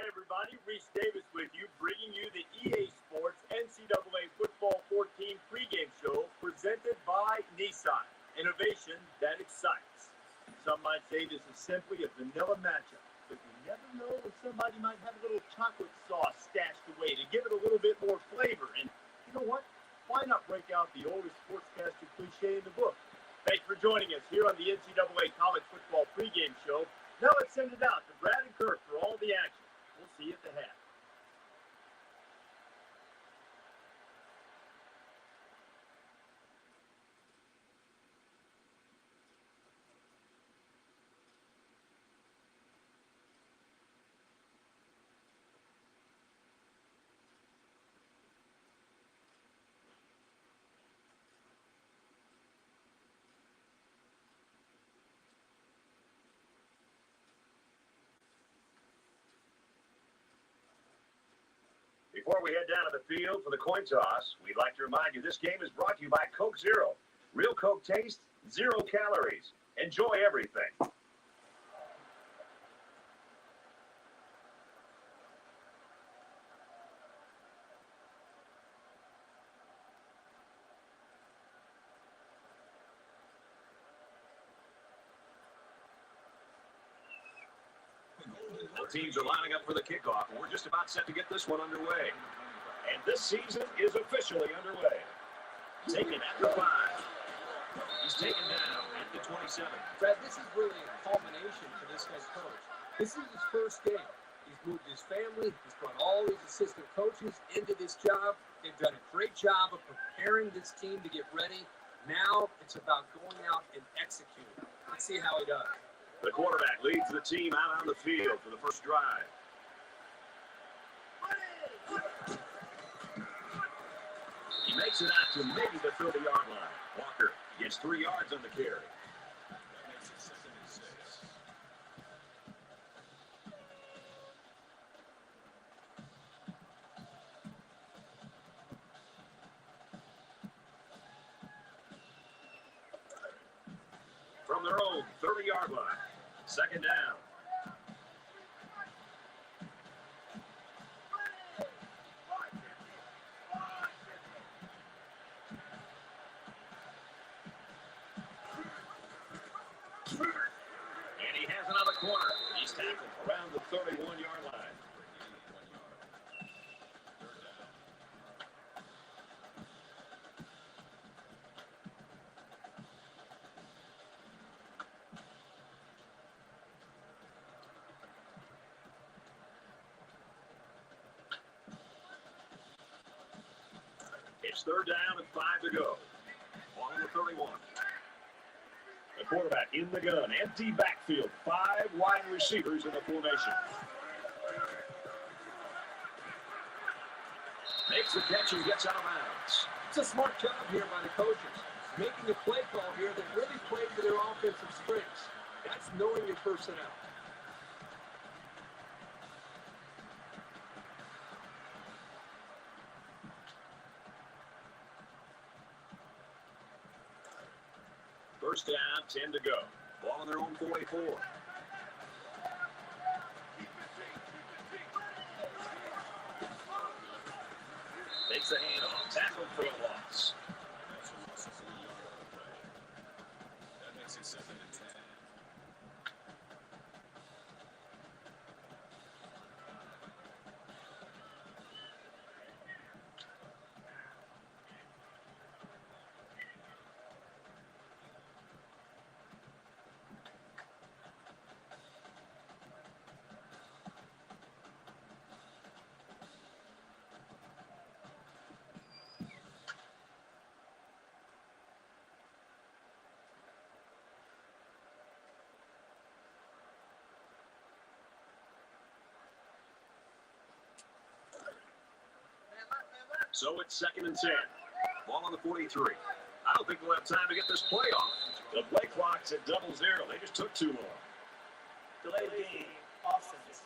everybody. Reese Davis with you, bringing you the EA Sports NCAA Football 14 pregame show presented by Nissan. Innovation that excites. Some might say this is simply a vanilla matchup, but you never know when somebody might have a little chocolate sauce stashed away to give it a little bit more flavor. And you know what? Why not break out the oldest sportscaster cliche in the book? Thanks for joining us here on the NCAA College Football pregame show. Now let's send it out to Brad and Kurt for all the action. We'll see you at the half. Before we head down to the field for the coin toss, we'd like to remind you this game is brought to you by Coke Zero. Real Coke taste, 0 calories. Enjoy everything. The teams are lining up for the kickoff, and we're just about set to get this one underway. And this season is officially underway. Taken at the 5. He's taken down at the 27. Brad, this is really a culmination for this head coach. This is his first game. He's moved his family. He's brought all these assistant coaches into this job. They've done a great job of preparing this team to get ready. Now it's about going out and executing. Let's see how he does. The quarterback leads the team out on the field for the first drive. He makes it out to maybe the 30-yard line. Walker gets 3 yards on the carry. That makes it 2nd and 6. From their own 30-yard line. 2nd down. And he has another corner. He's tackled around the 31-yard line. It's 3rd down and 5 to go. Ball on the 31. The quarterback in the gun. Empty backfield. 5 wide receivers in the formation. Makes the catch and gets out of bounds. It's a smart job here by the coaches. Making a play call here that really played to their offensive strengths. That's knowing your personnel. First down, 10 to go. Ball on their own 44. Makes the handoff. Tackled for a loss. That makes it 2nd and 10. So it's 2nd and 10. Ball on the 43. I don't think we'll have time to get this play off. The play clock's at 0-0. They just took too long. Delayed game, offense.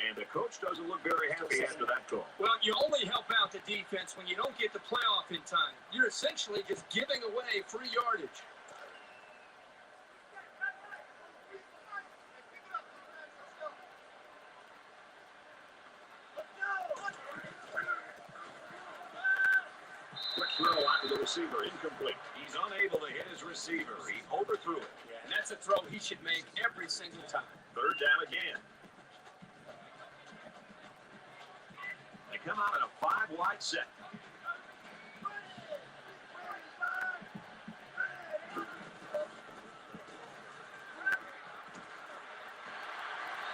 And the coach doesn't look very happy after that call. Well, you only help out the defense when you don't get the playoff in time. You're essentially just giving away free yardage. receiver, incomplete. He's unable to hit his receiver. He overthrew it. Yeah, and that's a throw he should make every single time. Third down again. They come out in a 5-wide set.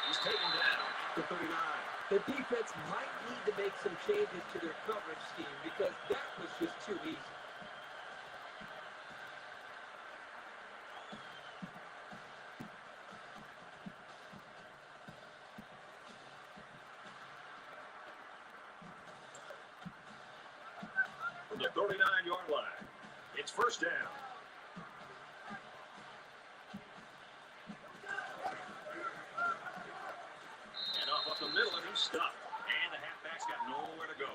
He's taken down to 39. The defense might need to make some changes to their coverage scheme because that was just too easy. From the 39-yard line, it's first down. And off up the middle, and he's stopped. And the halfback's got nowhere to go.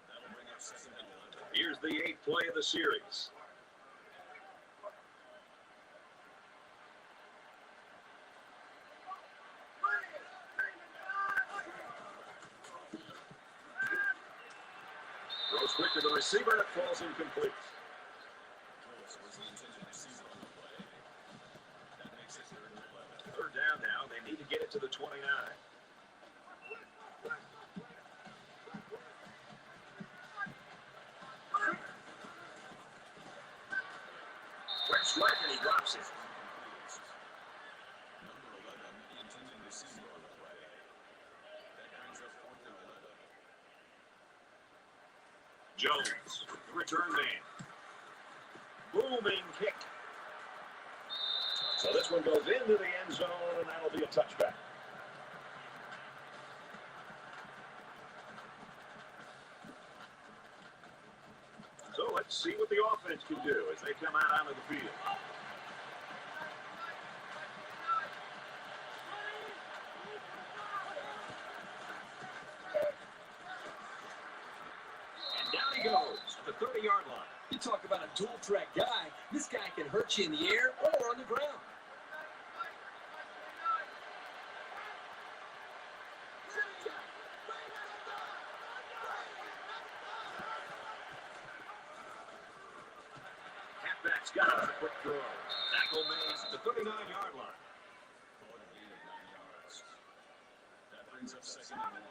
That'll bring up second and 11. Here's the 8th play of the series. Throws quick to the receiver, and it falls incomplete. Third down now. They need to get it to the 29. Quick strike, and he drops it. Jones, the return man. Booming kick. So this one goes into the end zone, and that'll be a touchback. So let's see what the offense can do as they come out onto the field. And down he goes to the 30-yard line. You talk about a dual-threat guy. This guy can hurt you in the air or on the ground. Halfback's got a quick throw. Tackle made at the 39-yard line. That brings up second and 1.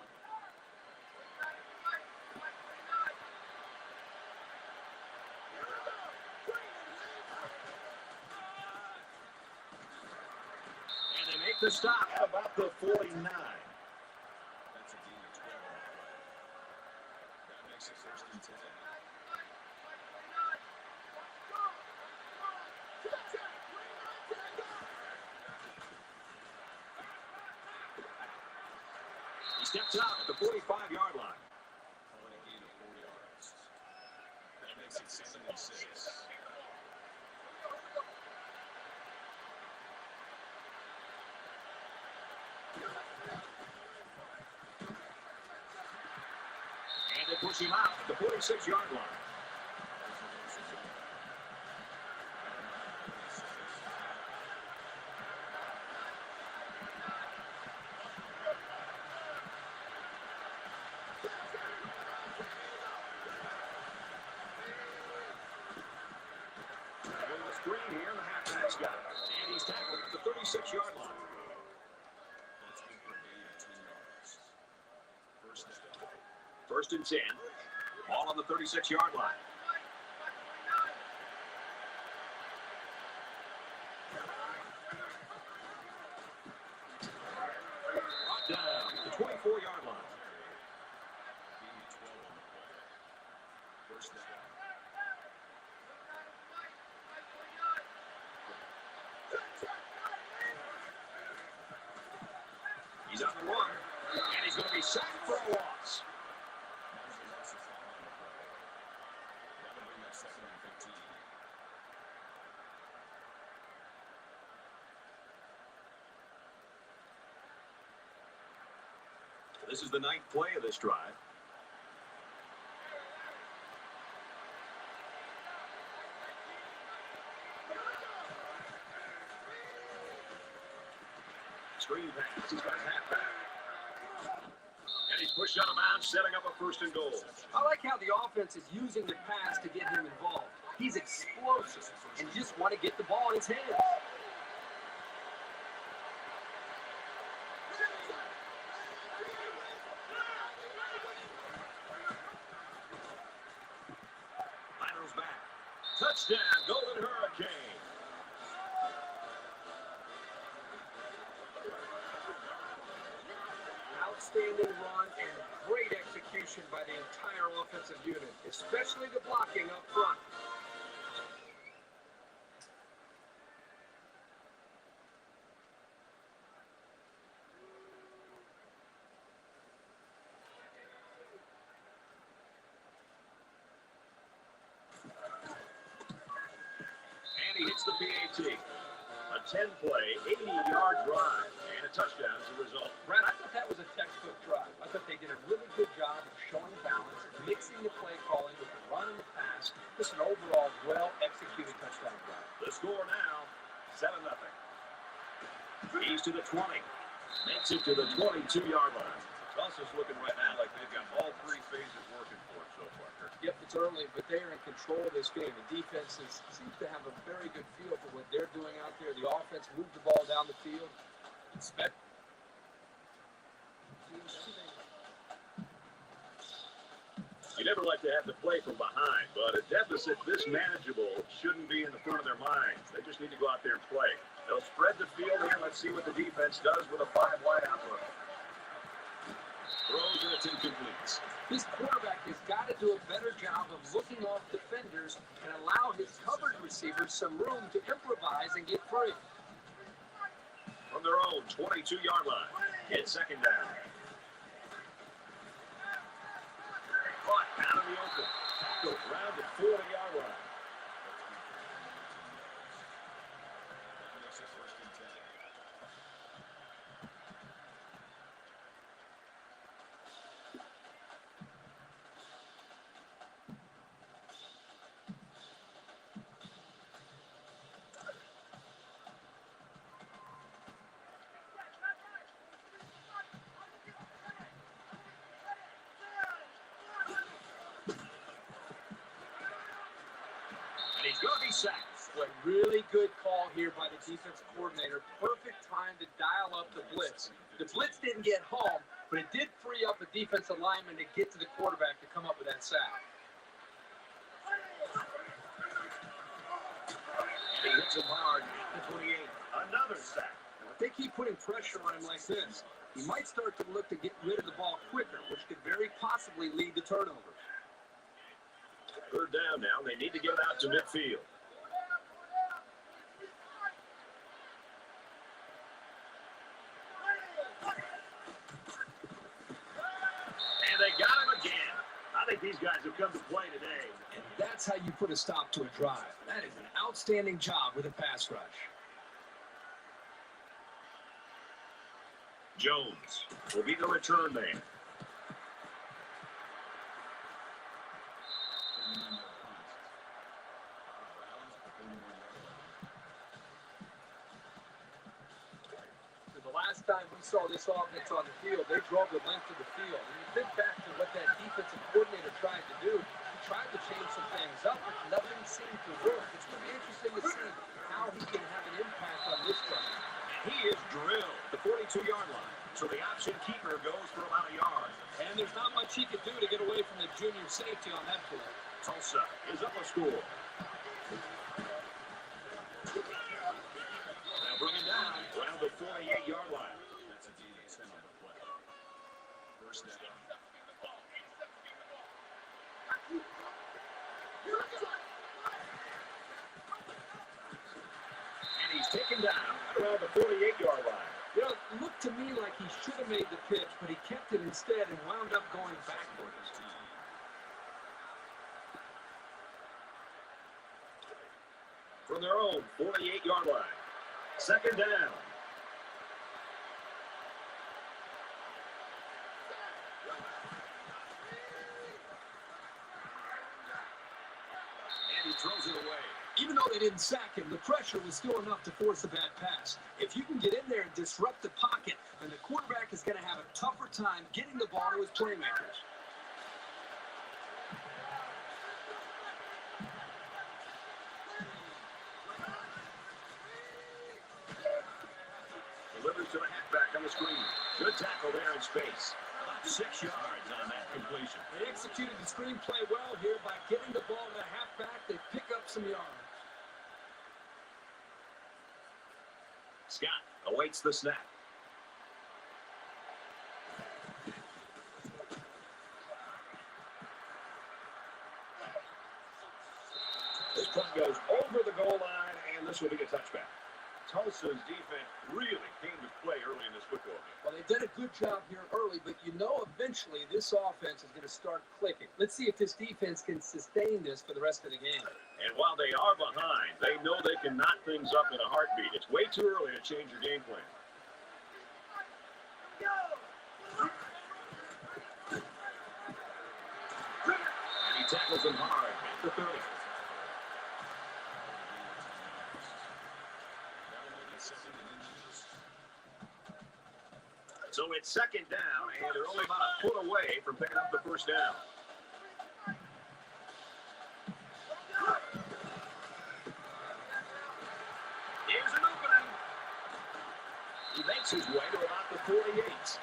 And they make the stop at about the 49. That's a gain of 12 on the play. That makes it first and 10. He steps out at the 45-yard line. Calling a gain of 4 yards. That makes it 7 and 6. And they push him out at the 46-yard line. Screen here, and the halfback's got it. And he's tackled at the 36-yard line. That's good for a gain of 2 yards. First down. First and 10. Ball on the 36-yard line. Brought down at the 24-yard line. Gain of 12 on the play. First down. He's on the run, and he's going to be sacked for a loss. This is the 9th play of this drive. Screen pass. He's got his halfback. And he's pushed out of bounds, setting up a first and goal. I like how the offense is using the pass to get him involved. He's explosive and just want to get the ball in his hands. Finals back. Touchdown, Golden Hurricane. Outstanding run and great execution by the entire offensive unit, especially the blocking up front. And he hits the PAT. A 10-play, 80-yard drive, and a touchdown as a result. Brad, I thought that was a textbook drive. I thought they did a really good job of showing balance, mixing the play calling with the run and the pass. Just an overall well-executed touchdown drive. The score now, 7-0. He's to the 20. Makes it to the 22-yard line. Tulsa's looking right now like they've got all three phases working for it so far. Yep, it's early, but they are in control of this game. The defense seems to have a very good feel for what they're doing out there. The offense moved the ball down the field. You never like to have to play from behind, but a deficit this manageable shouldn't be in the front of their minds. They just need to go out there and play. They'll spread the field here. Let's see what the defense does with a 5-wide outlook. Throws and it's incomplete. This quarterback has got to do a better job of looking off defenders and allow his covered receivers some room to improvise and get free. From their own 22-yard line, it's second down. Caught out of the open. Tackled around the 40-yard line. He's going to be sacked. A really good call here by the defensive coordinator. Perfect time to dial up the blitz. The blitz didn't get home, but it did free up a defensive lineman to get to the quarterback to come up with that sack. He hits him hard at the 28. Another sack. If they keep putting pressure on him like this, he might start to look to get rid of the ball quicker, which could very possibly lead to turnovers. Third down now. They need to get it out to midfield. And they got him again. I think these guys have come to play today. And that's how you put a stop to a drive. That is an outstanding job with a pass rush. Jones will be the return man. Last time we saw this offense on the field, they drove the length of the field. And you think back to what that defensive coordinator tried to do. He tried to change some things up, but nothing seemed to work. It's going to be interesting to see how he can have an impact on this drive. He is drilled the 42-yard line. So the option keeper goes for about a yard. And there's not much he could do to get away from the junior safety on that play. Tulsa is up a score. Now bringing down around the 48-yard line. That's a D that's on the play. First down. And he's taken down around the 48-yard line. You know, it looked to me like he should have made the pitch, but he kept it instead and wound up going backwards. From their own 48-yard line. Second down. And he throws it away. Even though they didn't sack him, the pressure was still enough to force a bad pass. If you can get in there and disrupt the pocket, then the quarterback is going to have a tougher time getting the ball to his playmakers. Delivers to the halfback on the screen. Good tackle there in space. About 6 yards on that completion. They executed the screenplay well here by getting the ball to the halfback. They pick up some yards. Scott awaits the snap. This punt goes over the goal line, and this will be a touchback. Tulsa's defense really came to play early in this football game. Well, they did a good job here early, but you know eventually this offense is going to start clicking. Let's see if this defense can sustain this for the rest of the game. And while they are behind, they know they can knot things up in a heartbeat. It's way too early to change your game plan. And he tackles him hard at the 30. So it's second down, and they're only about a foot away from picking up the first down. Here's an opening. He makes his way to about the 48.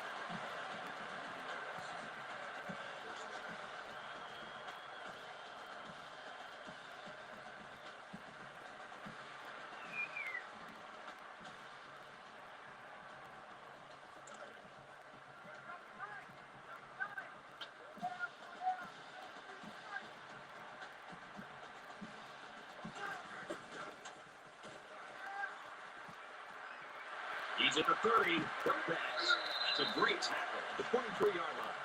He's at the 30. Quick pass. That's a great tackle. The 23-yard line.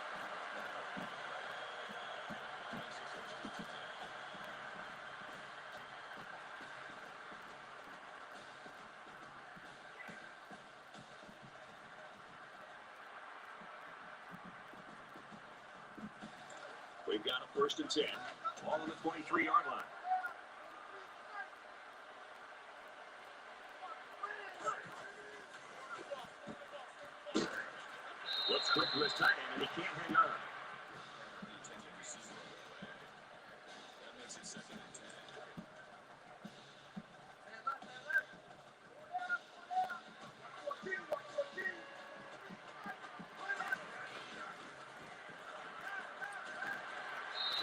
We've got a 1st and 10. Ball on the 23-yard line. Looks quick to his tight end, and he can't hang on.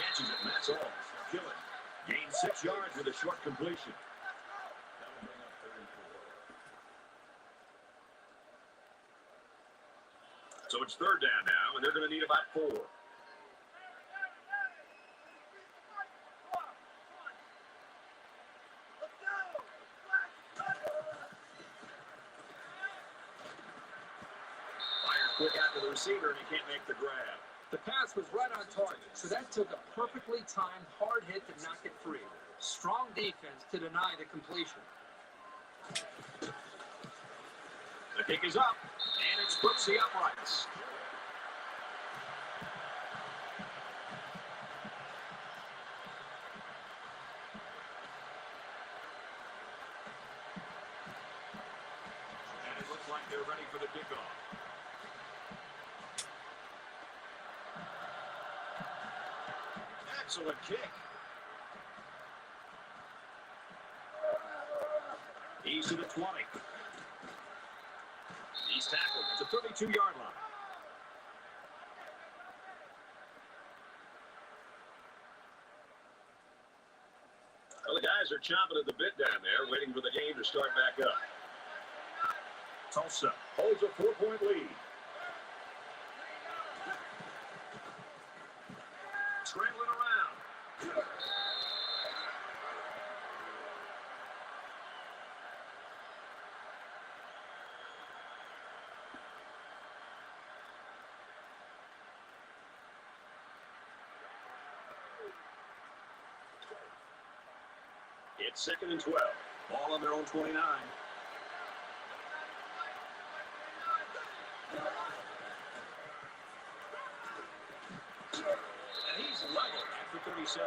Catches it, and that's all. Kill it. Gains 6 yards with a short completion. So it's 3rd down now, and they're going to need about 4. Fires quick out to the receiver, and he can't make the grab. The pass was right on target, so that took a perfectly timed hard hit to knock it free. Strong defense to deny the completion. The kick is up, and it splits the uprights. And it looks like they're ready for the kickoff. Excellent kick. He's to the 20. He's tackled at the 32-yard line. Well, the guys are chomping at the bit down there, waiting for the game to start back up. Tulsa holds a 4-point lead. Scrambling around. It's 2nd and 12. Ball on their own 29. And he's leveled after 37.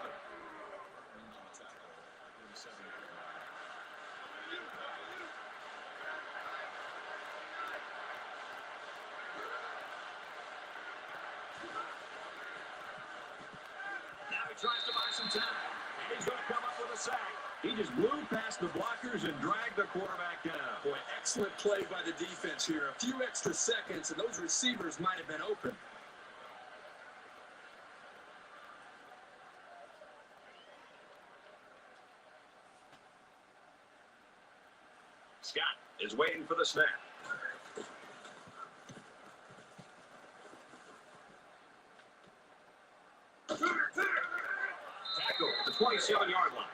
sack. He just blew past the blockers and dragged the quarterback down. Boy, excellent play by the defense here. A few extra seconds, and those receivers might have been open. Scott is waiting for the snap. Tackle at the 27-yard line.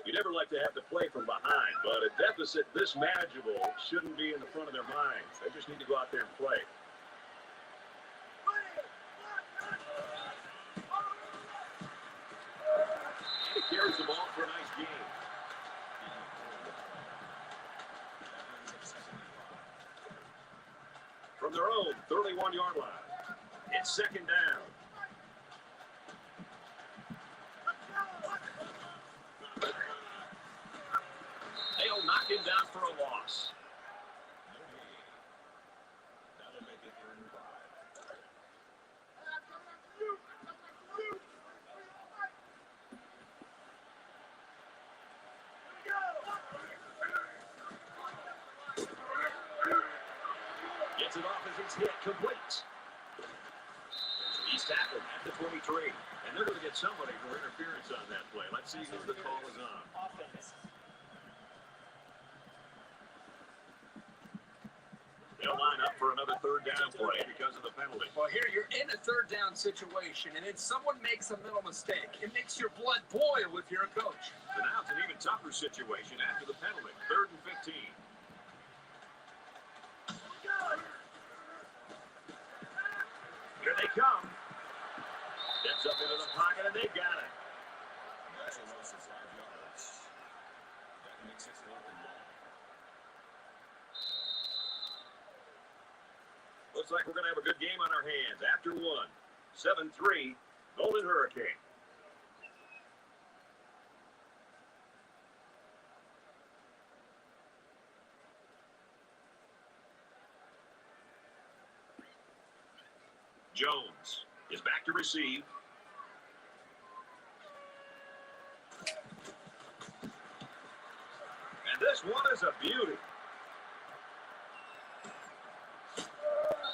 You never like to have to play from behind, but a deficit this manageable shouldn't be in the front of their minds. They just need to go out there and play. And he carries the ball for a nice game. From their own 31-yard line, it's second down. They'll knock him down for a loss. That'll make it 3rd and 5. Gets it off as it's hit, complete. He's tackled at the 23, and they're going to get somebody for interference on that play. Let's see who the call is on. Offense. They'll line up for another 3rd down play because of the penalty. Well, here you're in a 3rd down situation, and then someone makes a mental mistake. It makes your blood boil if you're a coach. So now it's an even tougher situation after the penalty. 3rd and 15. Here they come. Steps up into the pocket, and they got it. That's a loss of 5 yards. That makes it 4th and 1. Looks like we're going to have a good game on our hands. After one, 7-3, Golden Hurricane. Jones is back to receive. And this one is a beauty.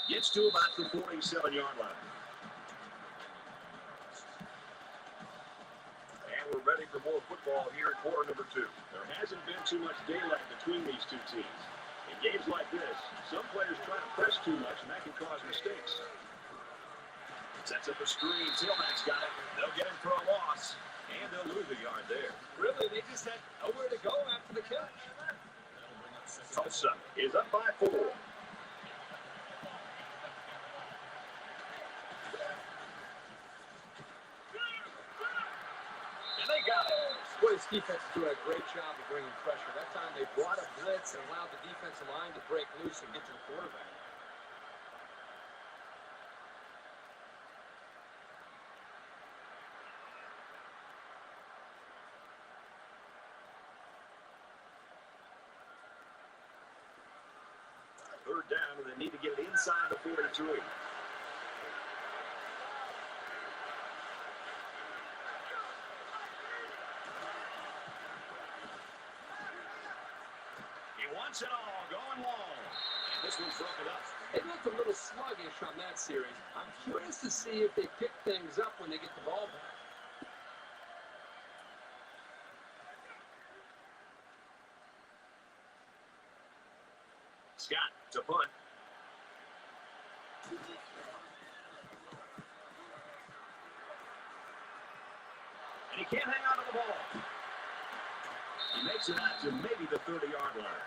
Gets to about the 47-yard line. And we're ready for more football here in quarter number 2. There hasn't been too much daylight between these two teams. In games like this, some players try to press too much, and that can cause mistakes. Sets up a screen. Tailback's got it. They'll get him for a loss, and they'll lose a yard there. Really, they just had nowhere to go after the catch. Tulsa is up by 4. They got it. Boy, this defense is doing a great job of bringing pressure. That time they brought a blitz and allowed the defensive line to break loose and get to the quarterback. Third down, and they need to get it inside the 43. Wants it all, going long. And this one's broken up. They looked a little sluggish on that series. I'm curious to see if they pick things up when they get the ball back. Scott to punt. And he can't hang on to the ball. He makes it out to maybe the 30-yard line.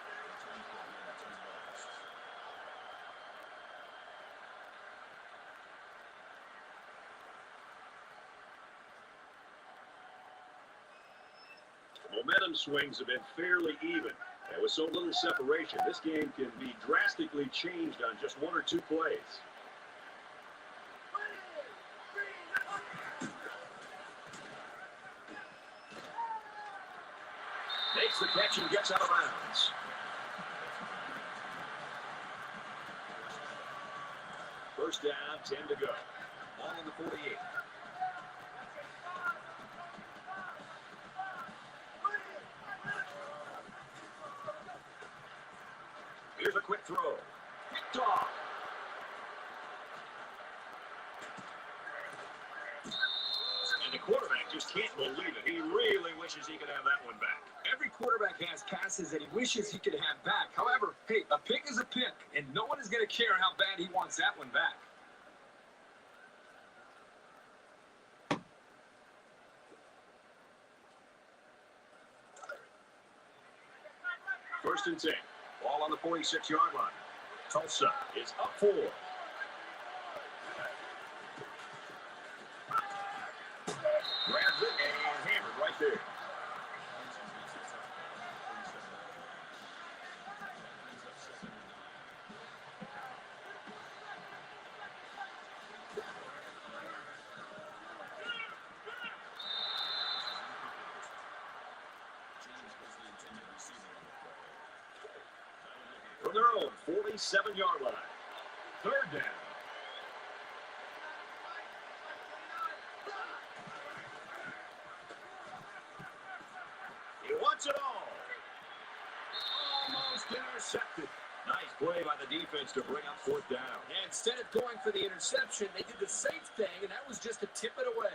Momentum swings have been fairly even. And with so little separation, this game can be drastically changed on just 1 or 2 plays. Makes the catch and gets out of bounds. First down, 10 to go. Ball on the 48. Here's a quick throw. Picked off. And the quarterback just can't believe it. He really wishes he could have that one back. Every quarterback has passes that he wishes he could have back. However, hey, a pick is a pick, and no one is going to care how bad he wants that one back. First and 10. Ball on the 46-yard line. Tulsa is up 4. Grabs it and hammered right there. From their own 47-yard line. Third down. He wants it all. Almost intercepted. Nice play by the defense to bring up fourth down. And instead of going for the interception, they did the safe thing, and that was just to tip it away.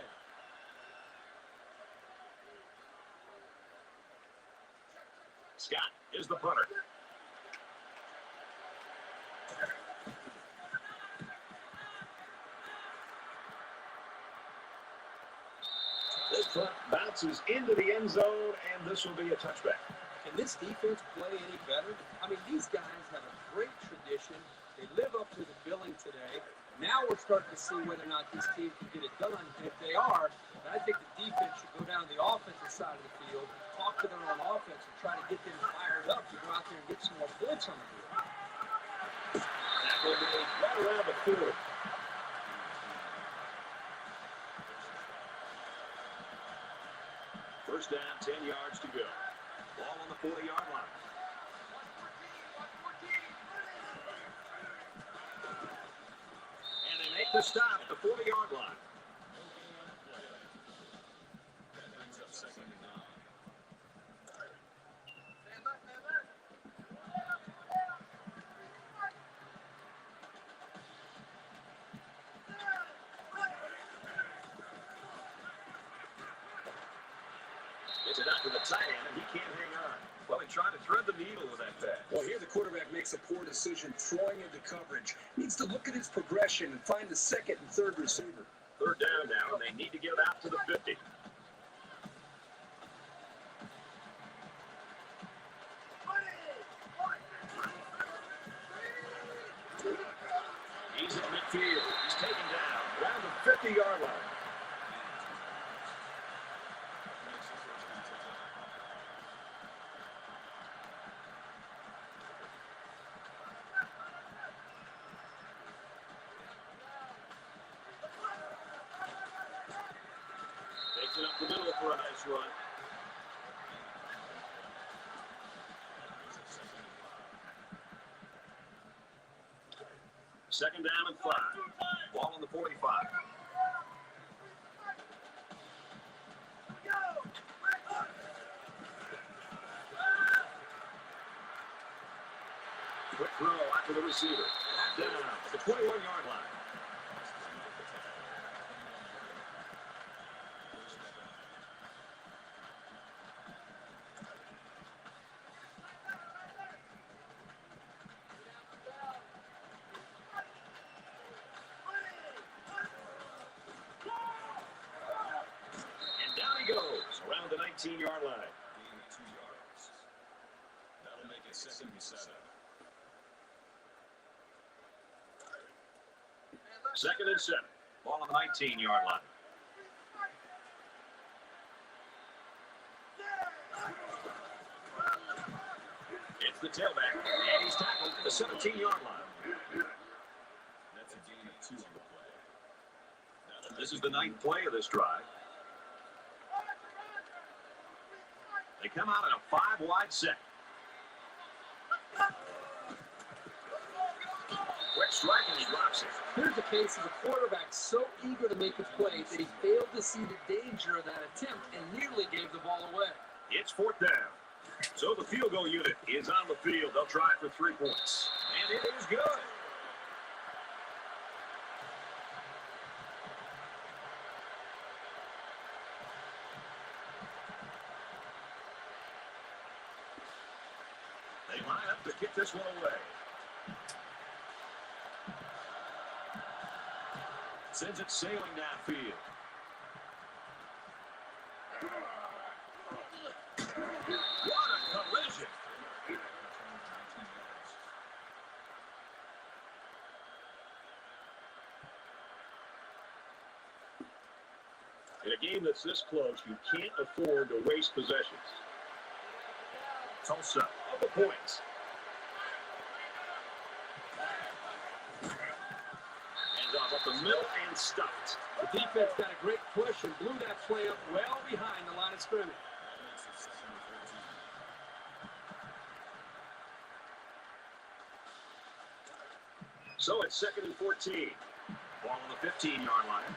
Scott is the punter. This punt bounces into the end zone, and this will be a touchback. Can this defense play any better? I mean, these guys have a great tradition. They live up to the billing today. Now we're starting to see whether or not this team can get it done. And if they are, then I think the defense should go down the offensive side of the field, talk to their own offense, and try to get them fired up to go out there and get some more points on the field. That will be right around the 40. First down, 10 yards to go. Ball on the 40-yard line. And they make the stop at the 40-yard line. That brings up second and 9. Gets it out to the tight end, and he can't hang on. Well, he tried to thread the needle with that pass. Well, here the quarterback makes a poor decision throwing into coverage. Needs to look at his progression and find the second and third receiver. Third down now, and they need to get it out to the 50. He's in midfield. He's taken down around the 50-yard line. Takes it up the middle for a nice run. Second down and 5. Ball on the 45. Quick throw out to the receiver. Down at the 21-yard line. Goes around the 19-yard line. 2 yards. That'll make it second and 7. Second and 7. Ball on the 19-yard line. It's the tailback, and he's tackled at the 17-yard line. That's a gain of 2 on the play. This is the 9th play of this drive. They come out in a 5-wide set. Quick strike, and he drops it. Here's a case of a quarterback so eager to make a play that he failed to see the danger of that attempt and nearly gave the ball away. It's 4th down. So the field goal unit is on the field. They'll try for 3 points. And it is good. They line up to kick this one away. Sends it sailing downfield. What a collision. In a game that's this close, you can't afford to waste possessions. Tulsa up the points. Hands off up the middle and stopped. The defense got a great push and blew that play up well behind the line of scrimmage. So it's 2nd and 14. Ball on the 15-yard line.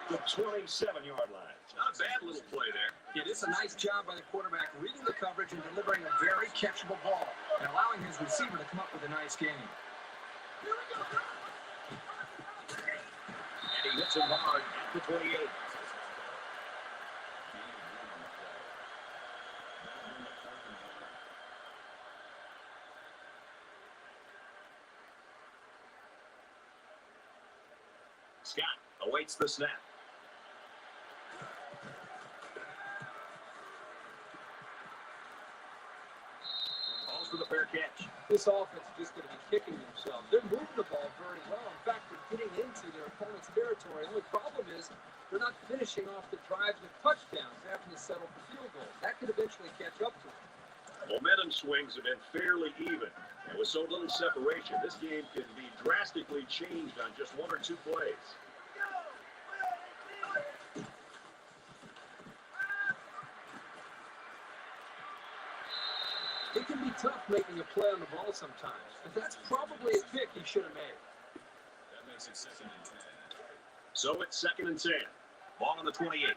The 27-yard line. Not a bad little play there. It is a nice job by the quarterback reading the coverage and delivering a very catchable ball and allowing his receiver to come up with a nice game. And he hits him hard at the 28. Scott awaits the snap. Calls for the fair catch. This offense is just going to be kicking themselves. They're moving the ball very well. In fact, they're getting into their opponent's territory. The only problem is they're not finishing off the drives with touchdowns. They're having to settle for field goals. That could eventually catch up to them. Momentum swings have been fairly even. And with so little separation, this game can be drastically changed on just 1 or 2 plays. It can be tough making a play on the ball sometimes, but that's probably a pick he should have made. That makes it 2nd and 10. So it's 2nd and 10. Ball on the 28.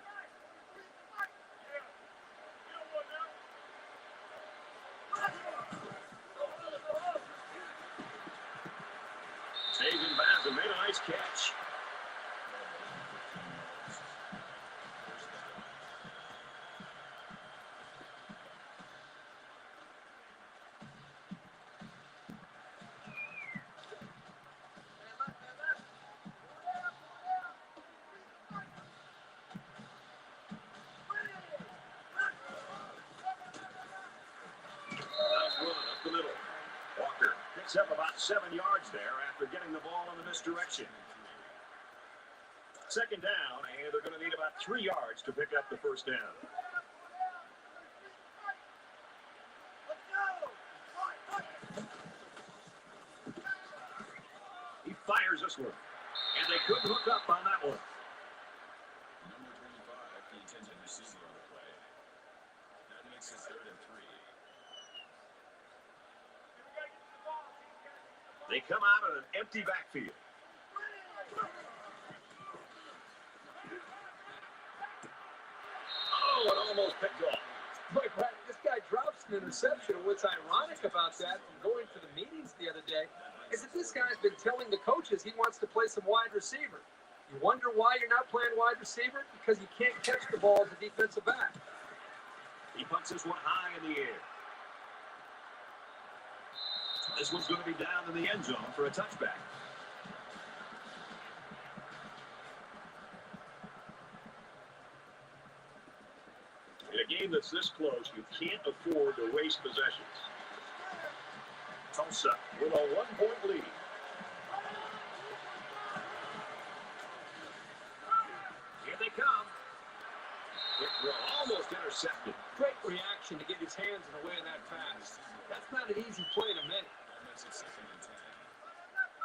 Stays in bounds and made a nice catch. Up about 7 yards there after getting the ball in the misdirection. 2nd down, and they're going to need about 3 yards to pick up the 1st down. He fires this one, and they couldn't hook up on that one. Number 25, the intended receiver on the play. That makes it 3rd and 3. They come out in an empty backfield. Oh, it almost picked off. Boy, Brad, this guy drops an interception. What's ironic about that, from going to the meetings the other day, is that this guy's been telling the coaches he wants to play some wide receiver. You wonder why you're not playing wide receiver? Because you can't catch the ball as a defensive back. He punts this one high in the air. This one's going to be down in the end zone for a touchback. In a game that's this close, you can't afford to waste possessions. Tulsa with a 1-point lead. Here they come. It will almost intercepted. Great reaction to get his hands in the way of that pass. That's not not an easy play to make. That makes it 2nd and 10.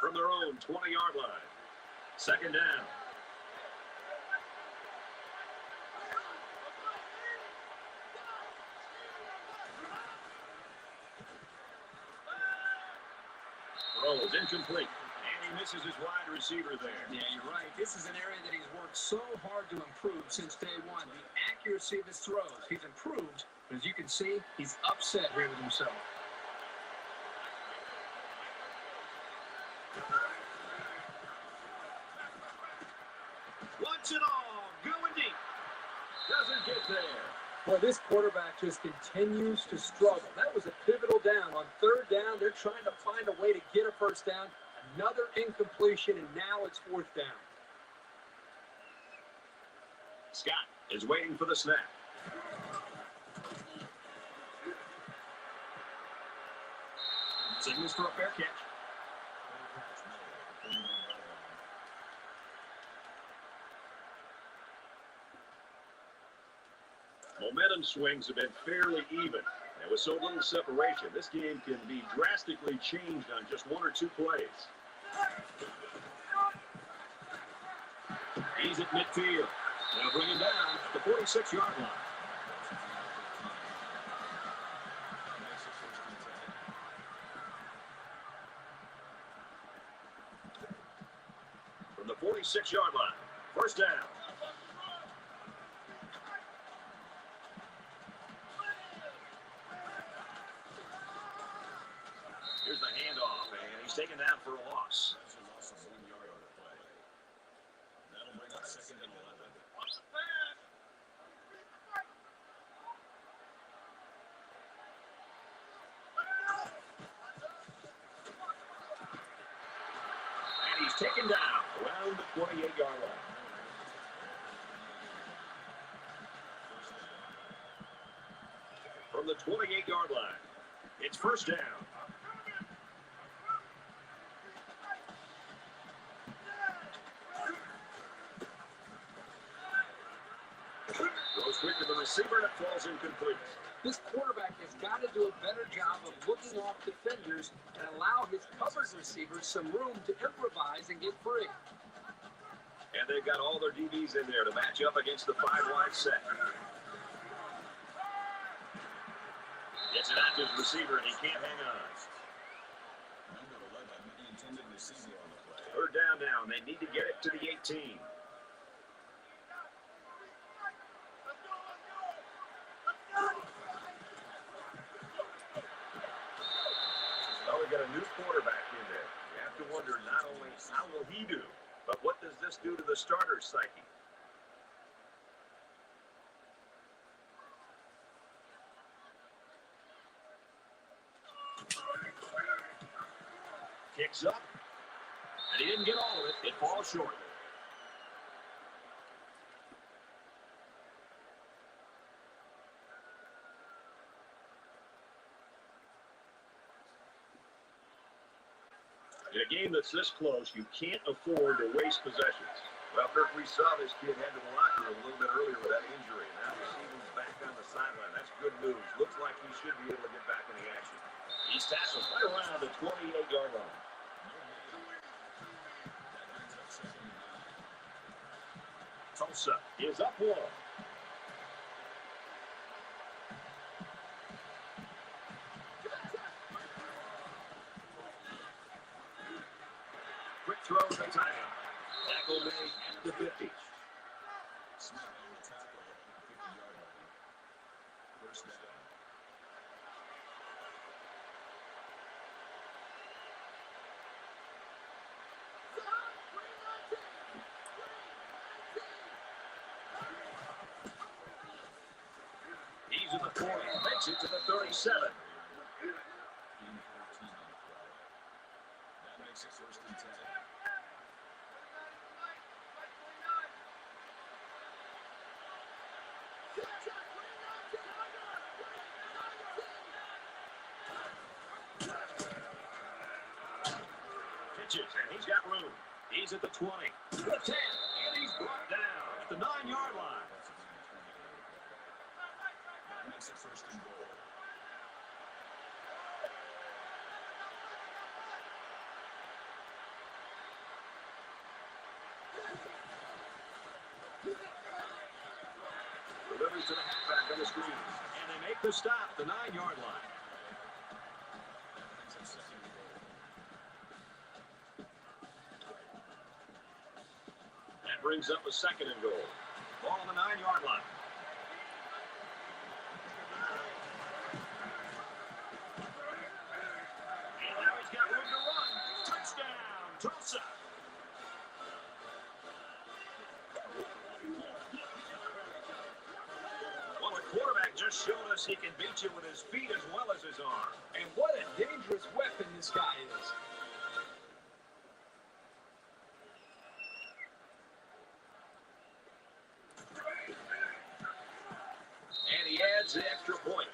From their own 20-yard line. 2nd down. Throw is incomplete. And he misses his wide receiver there. Yeah, you're right. This is an area that he's worked so hard to improve since day one. The accuracy of his throws. He's improved, but as you can see, he's upset here with himself. Wants it all. Going deep. Doesn't get there. Boy, this quarterback just continues to struggle. That was a pivotal down. On 3rd down, they're trying to find a way to get a 1st down. Another incompletion, and now it's 4th down. Scott is waiting for the snap. Signals for a fair catch. Momentum swings have been fairly even. And with so little separation, this game can be drastically changed on just 1 or 2 plays. He's at midfield. They'll bring him down at the 46-yard line. From the 46-yard line, 1st down. Here's the handoff, and he's taken down for a loss. That's a loss of 1 yard on the play. That'll bring up 2nd and 11. And he's taken down around the 28-yard line. From the 28-yard line, it's 1st down. Goes quick to the receiver, and it falls incomplete. This quarterback has got to do a better job of looking off defenders and allow his covered receivers some room to improvise and get free. And they've got all their DBs in there to match up against the 5-wide set. Gets it out to his receiver, and he can't hang on. Number 11, the intended receiver on the play. 3rd down now, and they need to get it to the 18. Well, we got a new quarterback in there. You have to wonder not only how will he do, but what does this do to the starter's psyche? Kicks up, and he didn't get all of it. It falls short. In a game that's this close, you can't afford to waste possessions. Well, Kirk, we saw this kid head to the locker room a little bit earlier with that injury, and now we see he's back on the sideline. That's good news. Looks like he should be able to get back in the action. He's tackled right around the 28-yard line. Tulsa is up 1. Quick throw to the tight end. Tackle made at the 50. Smith on the tackle at the 50-yard line. 1st down. He's at the 40. Makes it to the 37. Gain 14 on the play. That makes it 1st and 10. Pitches, and he's got room. He's at the 20, the 10, and he's brought down at the 9-yard line. That makes it 1st and goal. the screen. And they make the stop, the 9-yard line. That brings up a 2nd and goal. Ball on the 9-yard line. And now he's got room to run. Touchdown, Tulsa. Well, the quarterback just showed us he can beat you with his feet as well as his arm. And what a dangerous weapon this guy is. And he adds the extra point.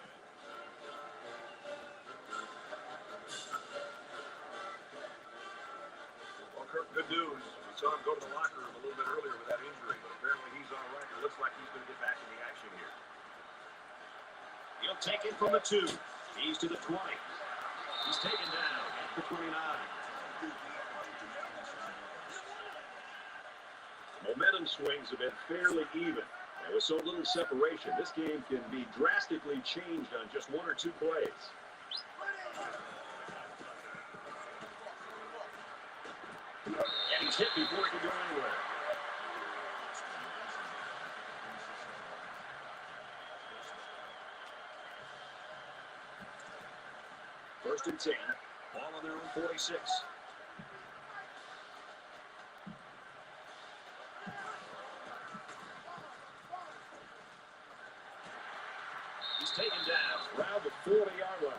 Well, Kirk, good news. We saw him go to the locker room a little bit earlier with that injury, but apparently he's all right. It looks like he's going to get back in the action here. He'll take it from the 2. He's to the 20. He's taken down at the 29. Momentum swings have been fairly even. And with so little separation, this game can be drastically changed on just 1 or 2 plays. And he's hit before he can go anywhere. First and 10. Ball on their own 46. He's taken down around the 40-yard line.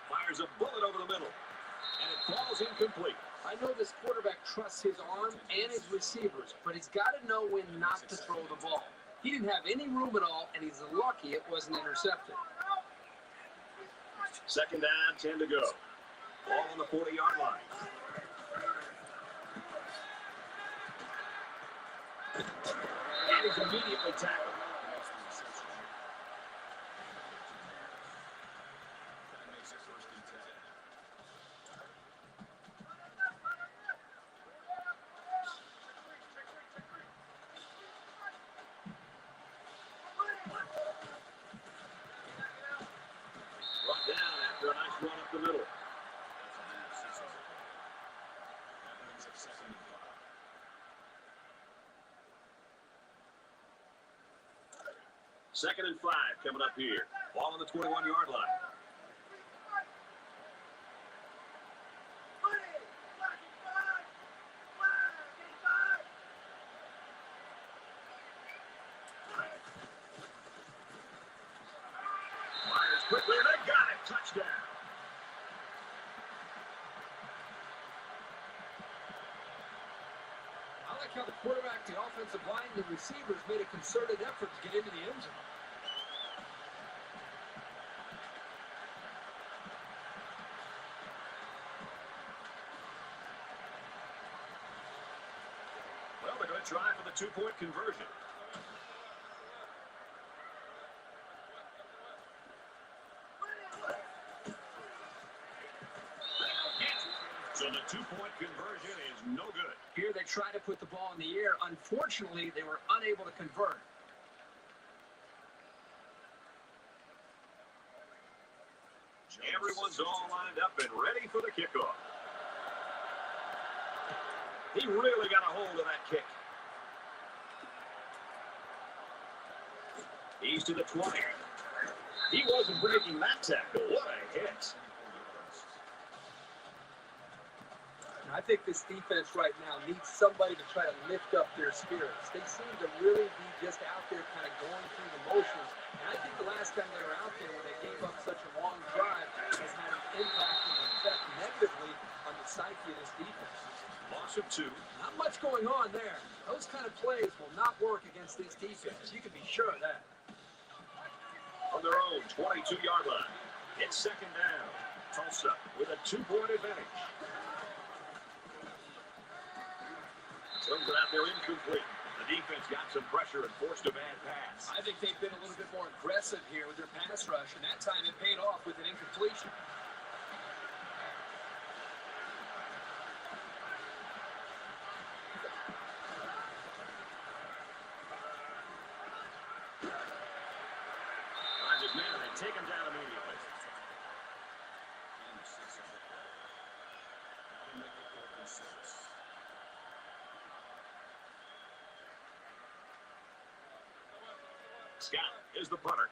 Fires a bullet over the middle, and it falls incomplete. I know this quarterback trusts his arm and his receivers, but he's got to know when not to throw the ball. He didn't have any room at all, and he's lucky it wasn't intercepted. 2nd down, 10 to go. Ball on the 40-yard line. And he's immediately tackled. Brought down after a nice run up the middle. Second and 5 coming up here. Ball on the 21-yard line. Fires quickly, and they got it. Touchdown. I like how the quarterback, the offensive line, and the receivers made a concerted effort to get into the end zone. Well, they're going to try for the 2-point conversion. So the 2-point conversion is no good. Here they try to put the ball in the air. Unfortunately, they were unable to convert. Everyone's all lined up and ready for the kickoff. He really got a hold of that kick. He's to the 20. He wasn't breaking that tackle. What a hit. I think this defense right now needs somebody to try to lift up their spirits. They seem to really be just out there kind of going through the motions. And I think the last time they were out there when they gave up such a long drive has had an impact and effect negatively on the psyche of this defense. Loss of 2. Not much going on there. Those kind of plays will not work against this defense. You can be sure of that. On their own 22-yard line. It's 2nd down. Tulsa with a 2-point advantage. Comes out there incomplete. The defense got some pressure and forced a bad pass. I think they've been a little bit more aggressive here with their pass rush, and that time it paid off with an incompletion. Finds his man and they take him down immediately. Scott is the punter.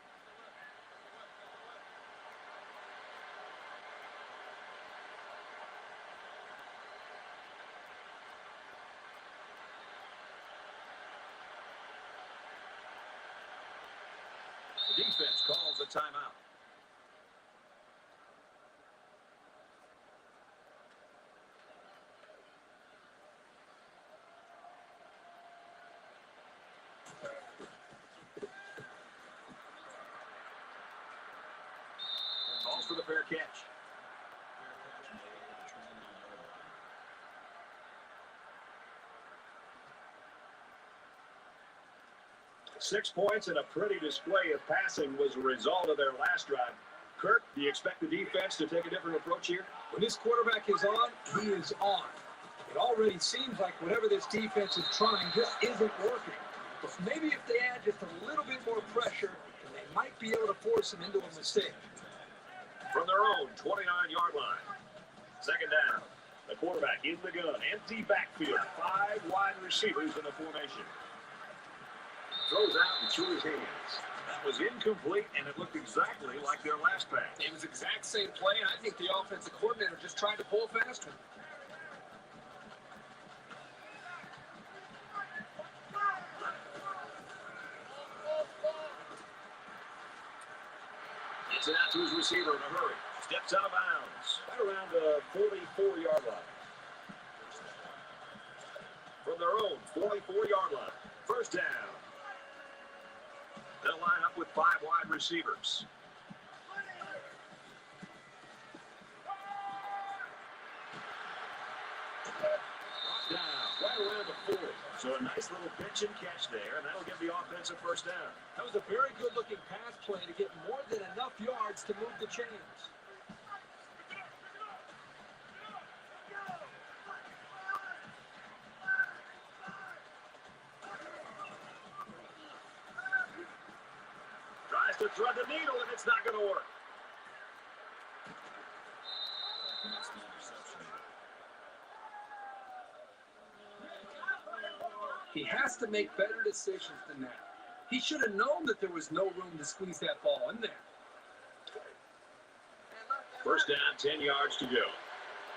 The defense calls a timeout. Calls for the fair catch. 6 points and a pretty display of passing was a result of their last drive. Kirk, do you expect the defense to take a different approach here? When this quarterback is on, he is on. It already seems like whatever this defense is trying just isn't working. But maybe if they add just a little bit more pressure, they might be able to force him into a mistake. From their own 29-yard line. Second down. The quarterback in the gun. Empty backfield. 5 wide receivers in the formation. Throws out and through his hands. That was incomplete, and it looked exactly like their last pass. It was the exact same play, and I think the offensive coordinator just tried to pull fast one. Gets it out to his receiver in a hurry. Steps out of bounds. Right around the 44-yard line. From their own 44-yard line. First down. They'll line up with 5 wide receivers. Brought down, right around the 40. So a nice little pitch and catch there, and that'll give the offensive first down. That was a very good-looking pass play to get more than enough yards to move the chains. Tries to thread the needle, and it's not going to work. He has to make better decisions than that. He should have known that there was no room to squeeze that ball in there. First down, 10 yards to go.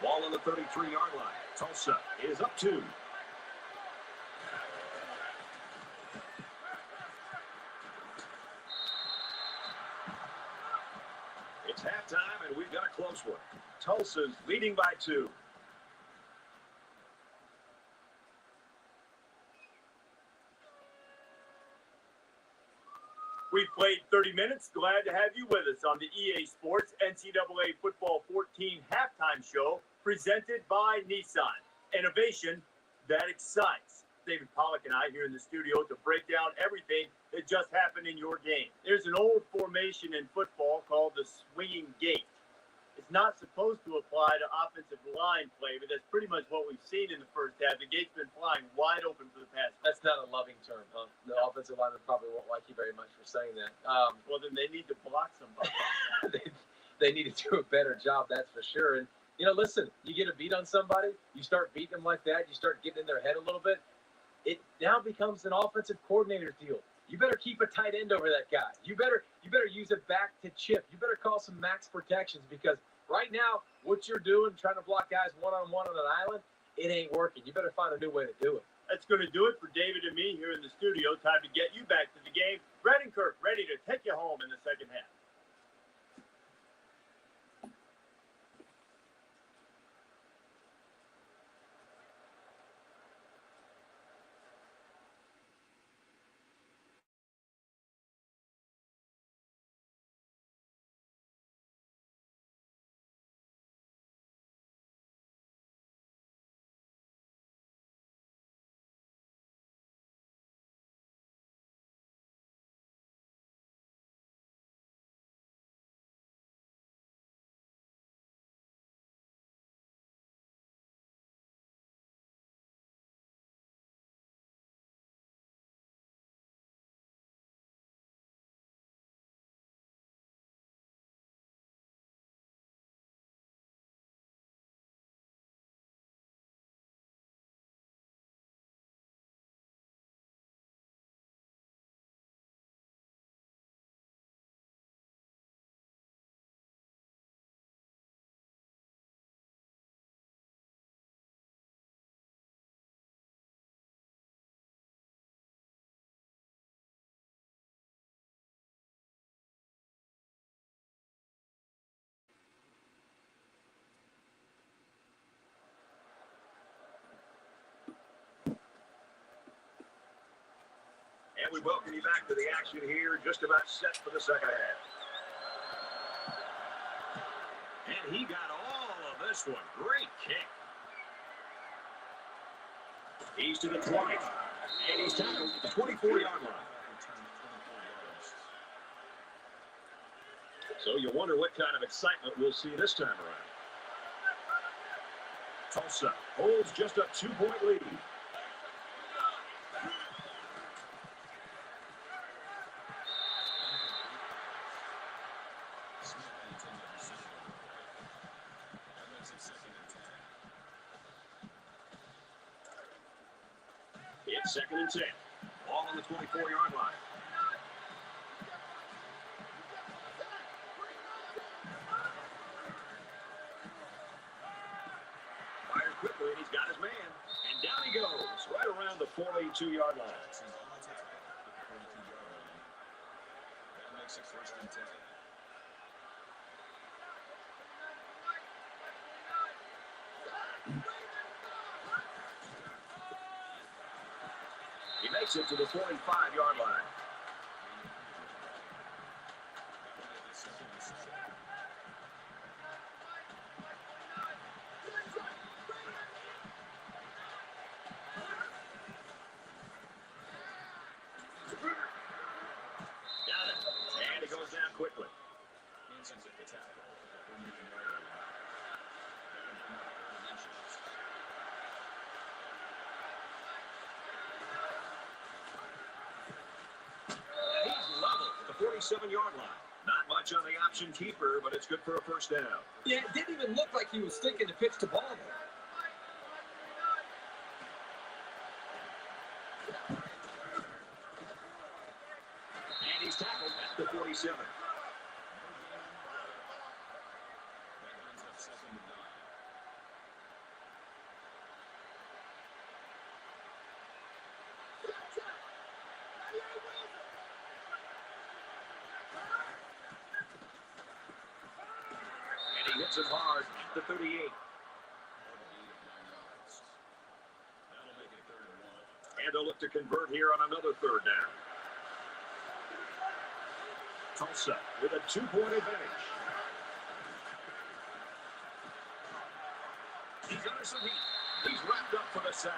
Ball on the 33-yard line. Tulsa is up 2. It's halftime, and we've got a close one. Tulsa's leading by 2. We've played 30 minutes. Glad to have you with us on the EA Sports NCAA Football 14 halftime show presented by Nissan. Innovation that excites. David Pollack and I here in the studio to break down everything that just happened in your game. There's an old formation in football called the swinging gate. It's not supposed to apply to offensive line play, but that's pretty much what we've seen in the first half. The gate's been flying wide open for the past. That's not a loving term, huh? The offensive lineman probably won't like you very much for saying that. Well, then they need to block somebody. they need to do a better job, that's for sure. And, listen, you get a beat on somebody, you start beating them like that, you start getting in their head a little bit, it now becomes an offensive coordinator deal. You better keep a tight end over that guy. You better use it back to chip. You better call some max protections because right now, what you're doing, trying to block guys one-on-one on an island, it ain't working. You better find a new way to do it. That's going to do it for David and me here in the studio. Time to get you back to the game. Brett and Kirk ready to take you home in the second half. we welcome you back to the action here. Just about set for the second half. And he got all of this one. Great kick. He's to the 20. And he's tackled at the 24-yard line. So you wonder what kind of excitement we'll see this time around. Tulsa holds just a 2-point lead. It's 2nd and 10. Ball on the 24-yard line. Fired quickly, and he's got his man. And down he goes, right around the 42-yard line. That makes it 1st and 10. He makes it to the 45-yard line. Got it. And it goes down quickly. Hanson's at the tackle. He's level at the 47-yard line. Not much on the option keeper, but it's good for a 1st down. Yeah, it didn't even look like he was thinking to pitch the ball there. And he's tackled at the 47. That brings up 2nd and 9. And he hits it hard at the 38. That'll make it 3rd and 1. And they'll look to convert here on another 3rd down. Tulsa with a 2-point advantage. He's under some heat. He's wrapped up for the sack.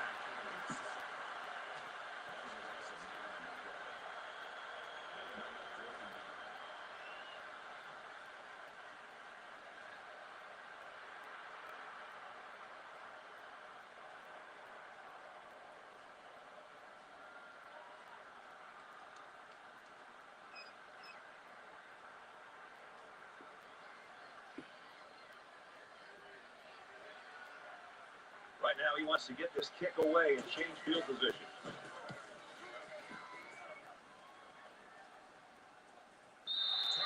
Right now, he wants to get this kick away and change field position.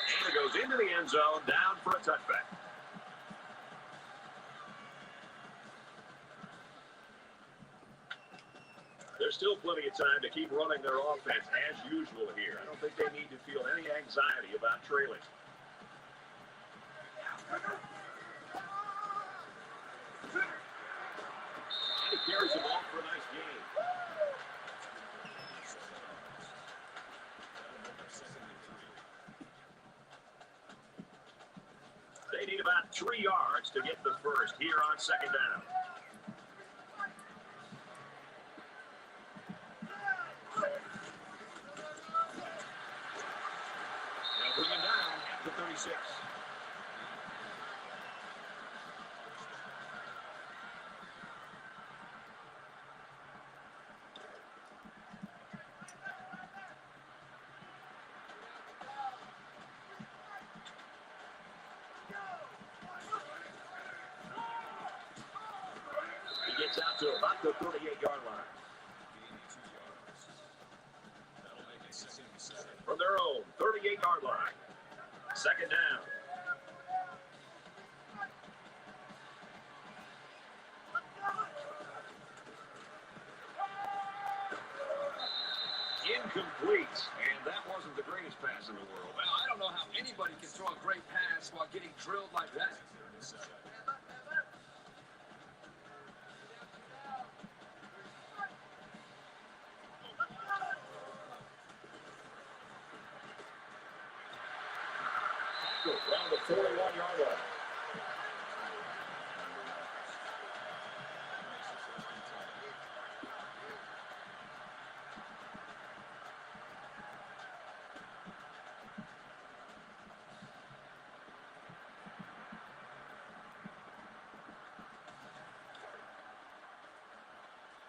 And it goes into the end zone, down for a touchback. There's still plenty of time to keep running their offense as usual here. I don't think they need to feel any anxiety about trailing. He carries the ball for a nice gain. They need about 3 yards to get the first here on 2nd down. They'll bring him down at the 36. Gets out to about the 38-yard line. That'll make it 2nd and 7. From their own 38-yard line. 2nd down. Incomplete. And that wasn't the greatest pass in the world. Well, I don't know how anybody can throw a great pass while getting drilled like that. tackle around the 41-yard line.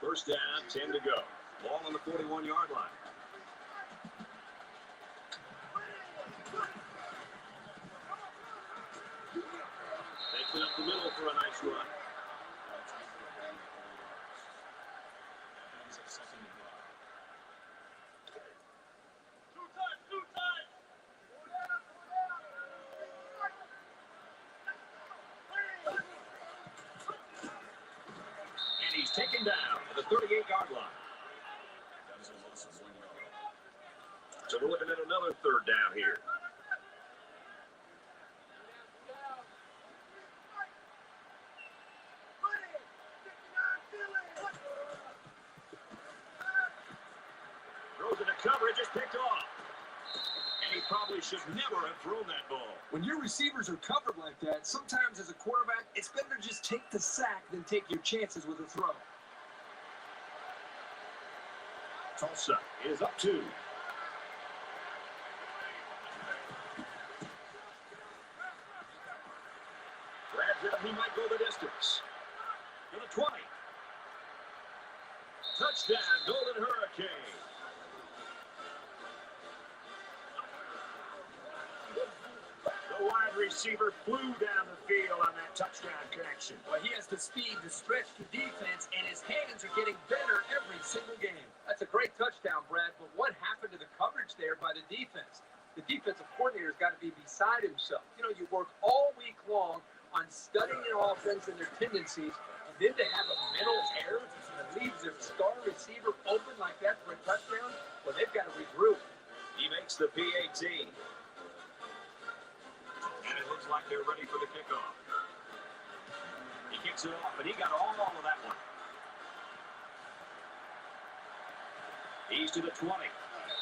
First down, 10 to go. Ball on the 41-yard line. Takes it up the middle for a nice run. And he's taken down at the 38-yard line. That is a loss of 1 yard. So we're looking at another third down here. Throws into coverage, just picked off. And he probably should never have thrown that ball. When your receivers are covered like that, sometimes as a quarterback, it's better to just take the sack than take your chances with a throw. Tulsa is up 2. Grabs it, he might go the distance. To the 20. Touchdown, Golden Hurricane. The wide receiver flew down the field on that touchdown connection. Well, he has the speed to stretch the defense, and his hands are getting better every single game. That's a great touchdown, Brad, but what happened to the coverage there by the defense? The defensive coordinator's got to be beside himself. You know, you work all week long on studying an offense and their tendencies, and then to have a mental error that leaves their star receiver open like that for a touchdown, well, they've got to regroup. He makes the PAT. And it looks like they're ready for the kickoff. He kicks it off, and he got all of that one. He's to the 20.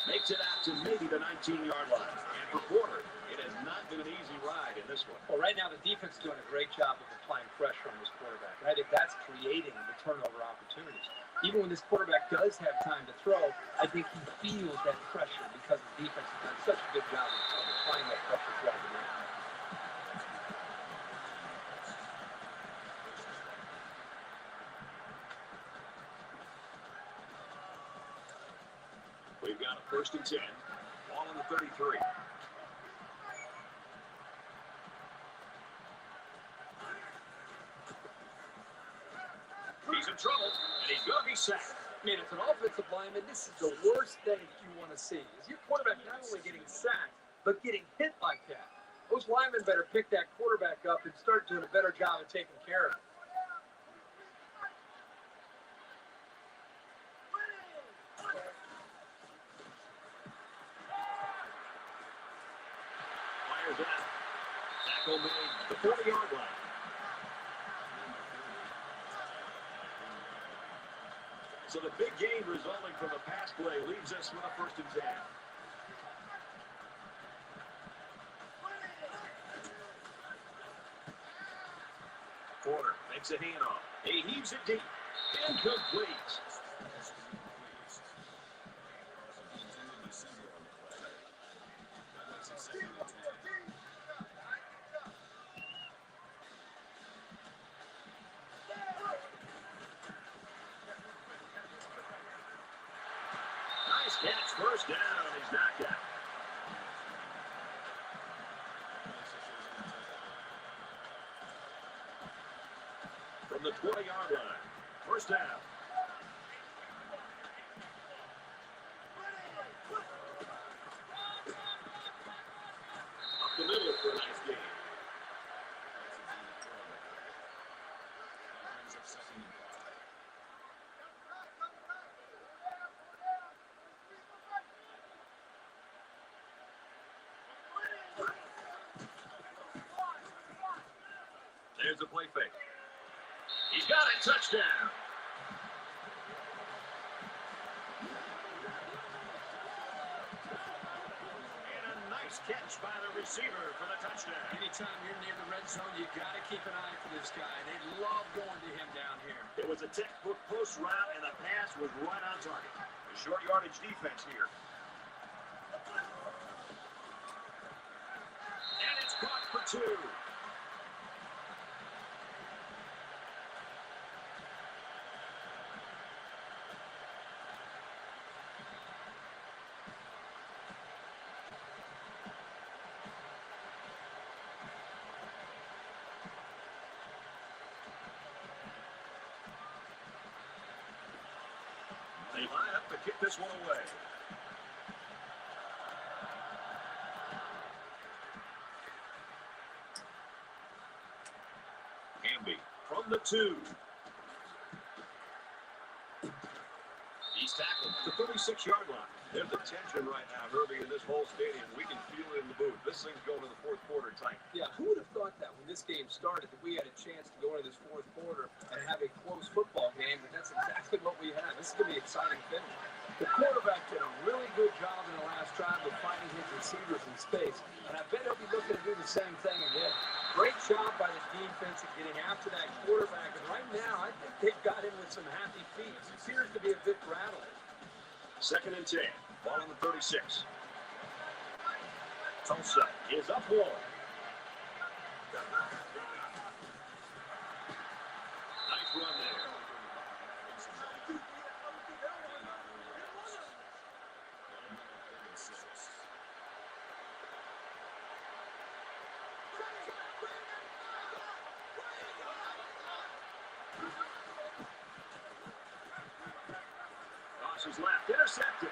Makes it out to maybe the 19-yard line. And for Porter, it has not been an easy ride in this one. Well, right now the defense is doing a great job of applying pressure on this quarterback. And I think that's creating the turnover opportunities. Even when this quarterback does have time to throw, I think he feels that pressure because the defense has done such a good job of applying that pressure throughout the game. We've got a 1st and 10. Ball on the 33. He's in trouble, and he's going to be sacked. Man, as an offensive lineman, this is the worst thing you want to see. Is your quarterback not only getting sacked, but getting hit like that. Those linemen better pick that quarterback up and start doing a better job of taking care of him. Fires out. Tackle made the 40-yard line. So the big gain resulting from the pass play leaves us with a 1st and 10. Porter makes a handoff. He heaves it deep. Incomplete. Nice catch, 1st down. He's knocked out. From the 20-yard line. 1st down. Up the middle for a nice gain. There's the play fake. He's got it. Touchdown. And a nice catch by the receiver for the touchdown. Anytime you're near the red zone, you got to keep an eye for this guy. They love going to him down here. It was a textbook post route, and the pass was right on target. A short yardage defense here. And it's caught for 2. They line up to kick this one away. Hamby from the 2. He's tackled at the 36-yard line. There's the tension right now, Herbie, in this whole stadium. We can feel it in the booth. This thing's going to the fourth quarter tight. Yeah, who would have thought that when this game started that we had a chance to go into this fourth quarter and have a close football game, but that's exactly what we have. This is going to be an exciting finish. The quarterback did a really good job in the last drive of finding his receivers in space, and I bet he'll be looking to do the same thing again. Great job by the defense of getting after that quarterback, and right now I think they've got him with some happy feet. He appears to be a bit rattled. 2nd and 10. Ball on the 36. Tulsa is up 1. Nice run there. Crosses left, intercepted.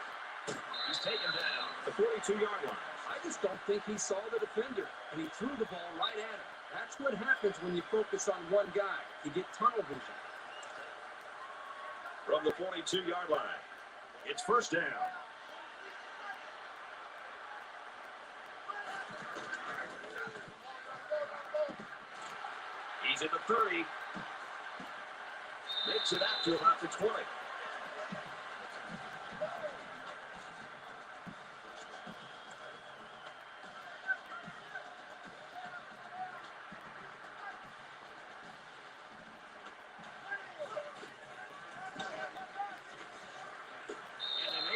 He's taken down the 42-yard line. I just don't think he saw the defender, and he threw the ball right at him. That's what happens when you focus on one guy. You get tunnel vision. From the 42-yard line, it's 1st down. He's at the 30. Makes it out to about the 20.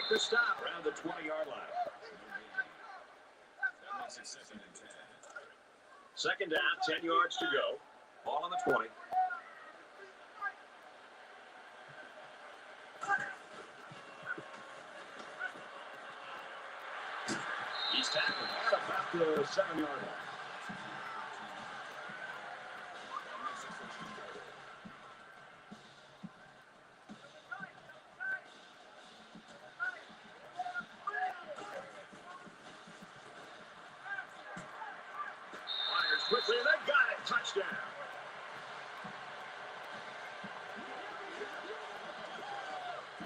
The stop around the 20-yard line. That makes it 2nd and 10. 2nd down, 10 yards to go. Ball on the 20. He's tackled at about the 7-yard line. Quickly, they got it. Touchdown.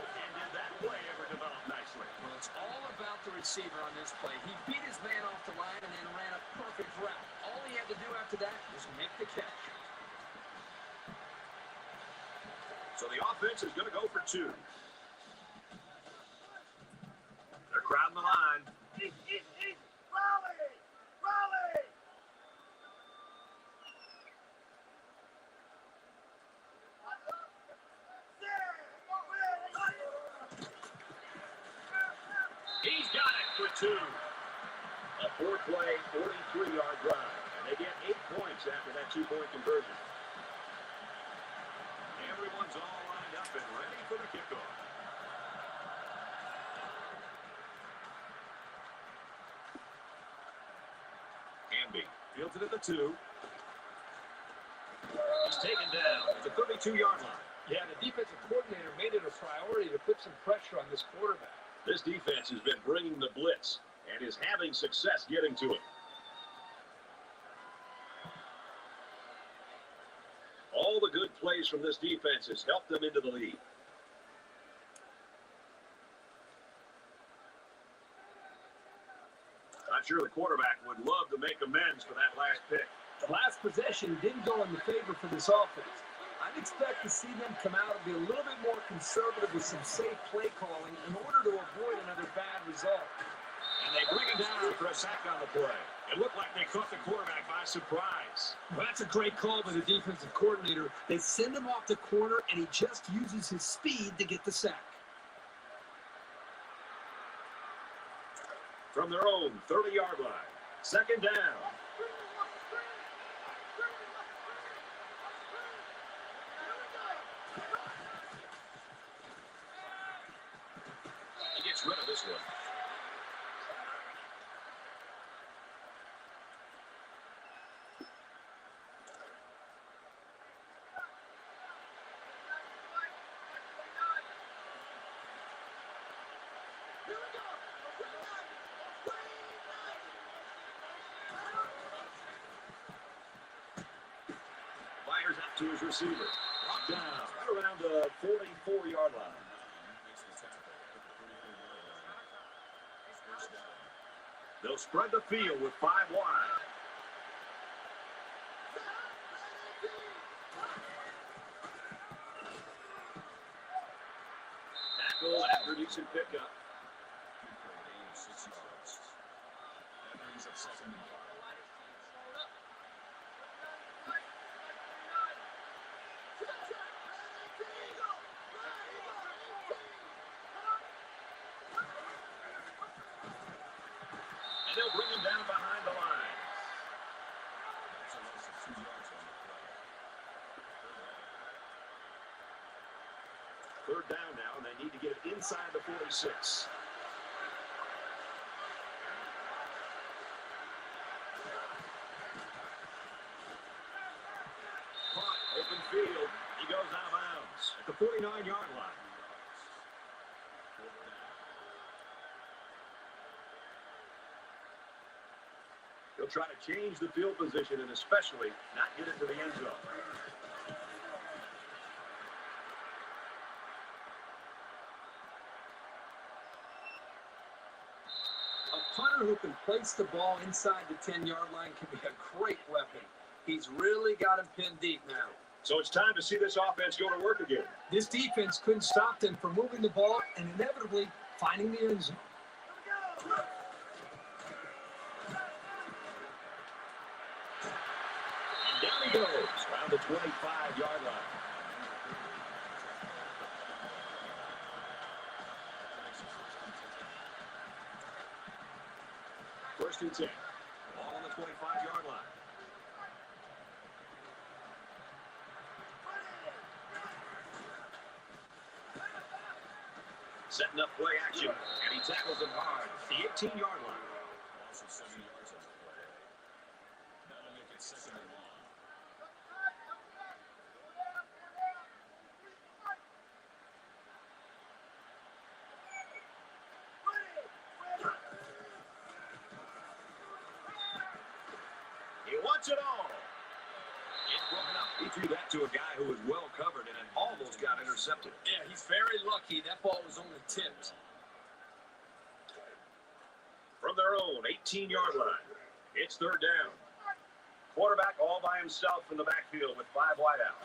And did that play ever develop nicely? Well, it's all about the receiver on this play. He beat his man off the line and then ran a perfect route. All he had to do after that was make the catch. So the offense is going to go for 2. They're crowding the line. Raleigh! Raleigh! He's got it for 2. A 4-play, 43-yard drive. And they get 8 points after that 2-point conversion. Everyone's all lined up and ready for the kickoff. Hamby fields it at the 2. He's taken down at the 32-yard line. Yeah, the defensive coordinator made it a priority to put some pressure on this quarterback. This defense has been bringing the blitz and is having success getting to it. All the good plays from this defense has helped them into the lead. I'm sure the quarterback would love to make amends for that last pick. The last possession didn't go in the favor for this offense. I'd expect to see them come out and be a little bit more conservative with some safe play calling in order to avoid another bad result. And they bring him down for a sack on the play. It looked like they caught the quarterback by surprise. Well, that's a great call by the defensive coordinator. They send him off the corner, and he just uses his speed to get the sack. From their own 30-yard line, second down. He gets rid of this one. Fires out to his receiver. Brought down right around the 44-yard line. They'll spread the field with 5 wide. Tackle after decent pickup. That brings up second and 5. And they'll bring him down behind the line. That's a loss of 2 yards on the play. Third down now, and they need to get it inside the 46. Caught, open field. He goes out of bounds at the 49-yard line. He'll try to change the field position and especially not get into the end zone. A punter who can place the ball inside the 10-yard line can be a great weapon. He's really got him pinned deep now. So it's time to see this offense go to work again. This defense couldn't stop them from moving the ball and inevitably finding the end zone. And down he goes around the 25-yard line. First and 10. Ball on the 25-yard line. Setting up play action, and he tackles him hard at the 18-yard line. Loss of 7 yards on the play. That'll make it second and 1. He wants it all. It's broken up. He threw that to a guy who was well covered and it almost got intercepted. Yeah, he's very lucky. That ball was only tipped. From their own 18-yard line, it's third down. Quarterback all by himself in the backfield with 5 wide out.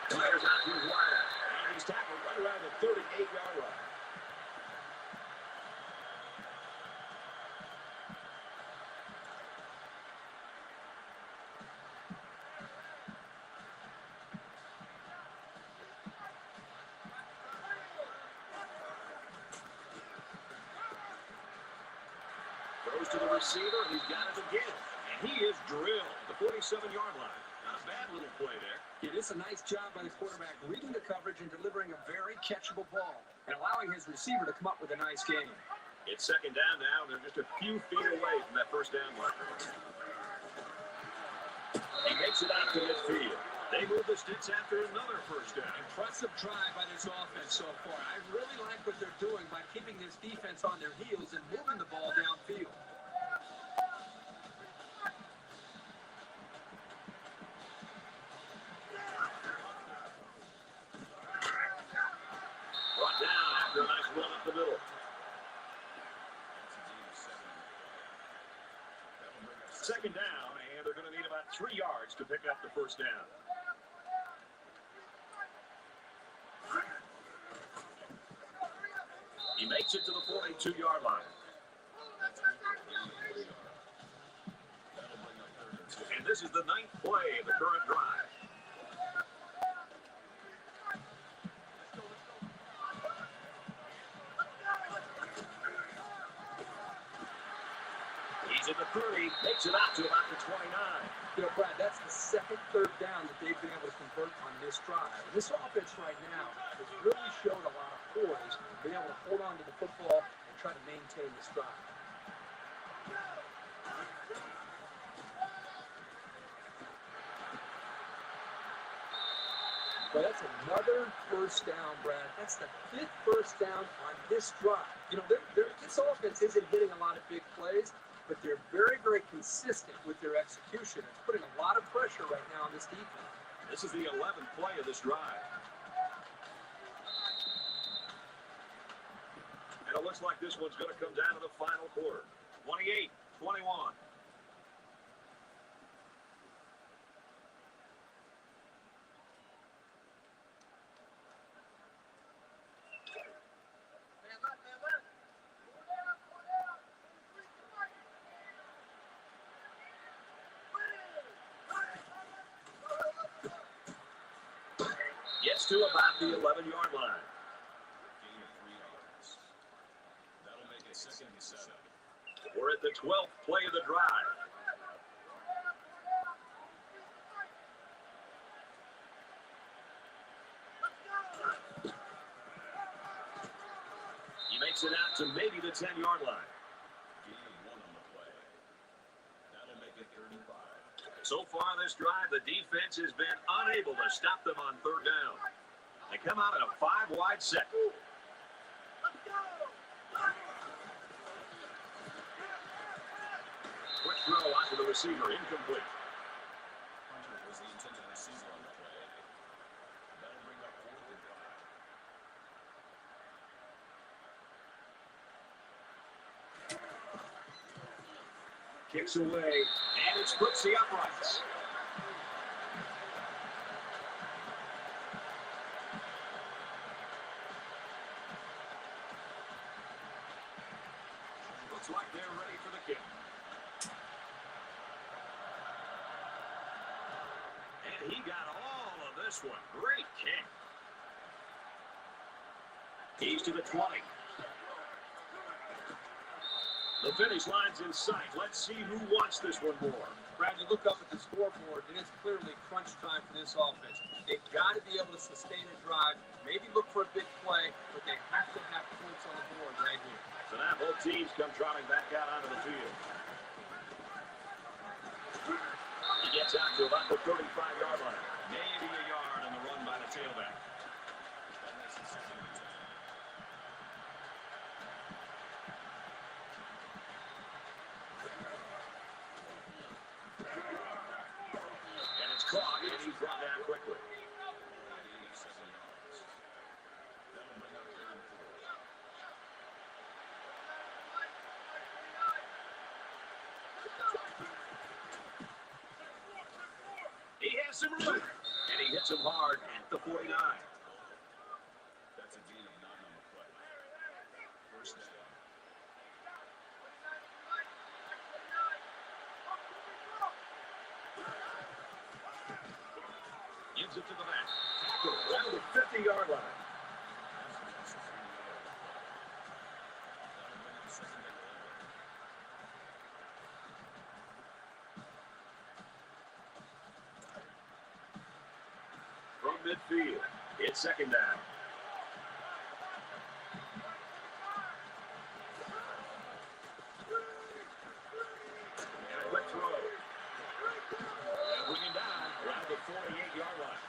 Fires out to his wide out, and he's tackled right around the 38-yard line. Throws to the receiver, and he's got it again. And he is drilled at the 47-yard line. Not a bad little play there. It is a nice job by the quarterback reading the coverage and delivering a very catchable ball and allowing his receiver to come up with a nice game. It's second down now, and they're just a few feet away from that first down line. He makes it out to midfield. They move the sticks after another first down. Impressive drive by this offense so far. I really like what they're doing by keeping this defense on their heels and moving the ball downfield. Brought down after a nice run up the middle. Second down, and they're going to need about 3 yards to pick up the first down. He makes it to the 42-yard line. And this is the 9th play of the current drive. He's in the 30, makes it out to about the 29. You know, Brad, that's the second third down that they've been able to convert on this drive. This offense right now has really shown a lot of poise, being able to hold on to the football and try to maintain this drive. But that's another first down, Brad. That's the 5th first down on this drive. You know, this offense isn't hitting a lot of big plays, but they're very, very consistent with their execution. It's putting a lot of pressure right now on this defense. This is the 11th play of this drive. And it looks like this one's going to come down to the final quarter. 28-21. Gets to about the 11-yard line. Gain of 3 yards. That'll make it 2nd and 7. We're at the 12th play of the drive. He makes it out to maybe the 10-yard line. Gain of 1 on the play. That'll make it 35. So far this drive, the defense has been unable to stop them on 3rd down. They come out in a 5-wide set. Quick throw out to the receiver, incomplete. Hunter was the intended receiver on the play. That'll bring up 4th and 5. Kicks away, and it splits the uprights. Looks like they're ready for the kick. And he got all of this one. Great kick. He's to the 20. The finish line's in sight. Let's see who wants this one more. Brad, you look up at the scoreboard, and it's clearly crunch time for this offense. They've got to be able to sustain a drive, maybe look for a big play, but they have to have points on the board right here. So now both teams come trotting back out onto the field. He gets out to about the 35-yard line. Maybe a yard on the run by the tailback. That makes it 2nd and 10. And it's caught, and he's brought down quickly. Gain of 7 yards. That'll bring up 3rd and 4. He has some room, and he hits him hard at the 49. That's a gain of 9 on the play. 1st down. Gives it to the back. Tackle around the 50-yard line. That's a 3-yard. That'll bring up 2nd and 11. From midfield, it's 2nd down. And a quick throw. And bring him down around the 48-yard line.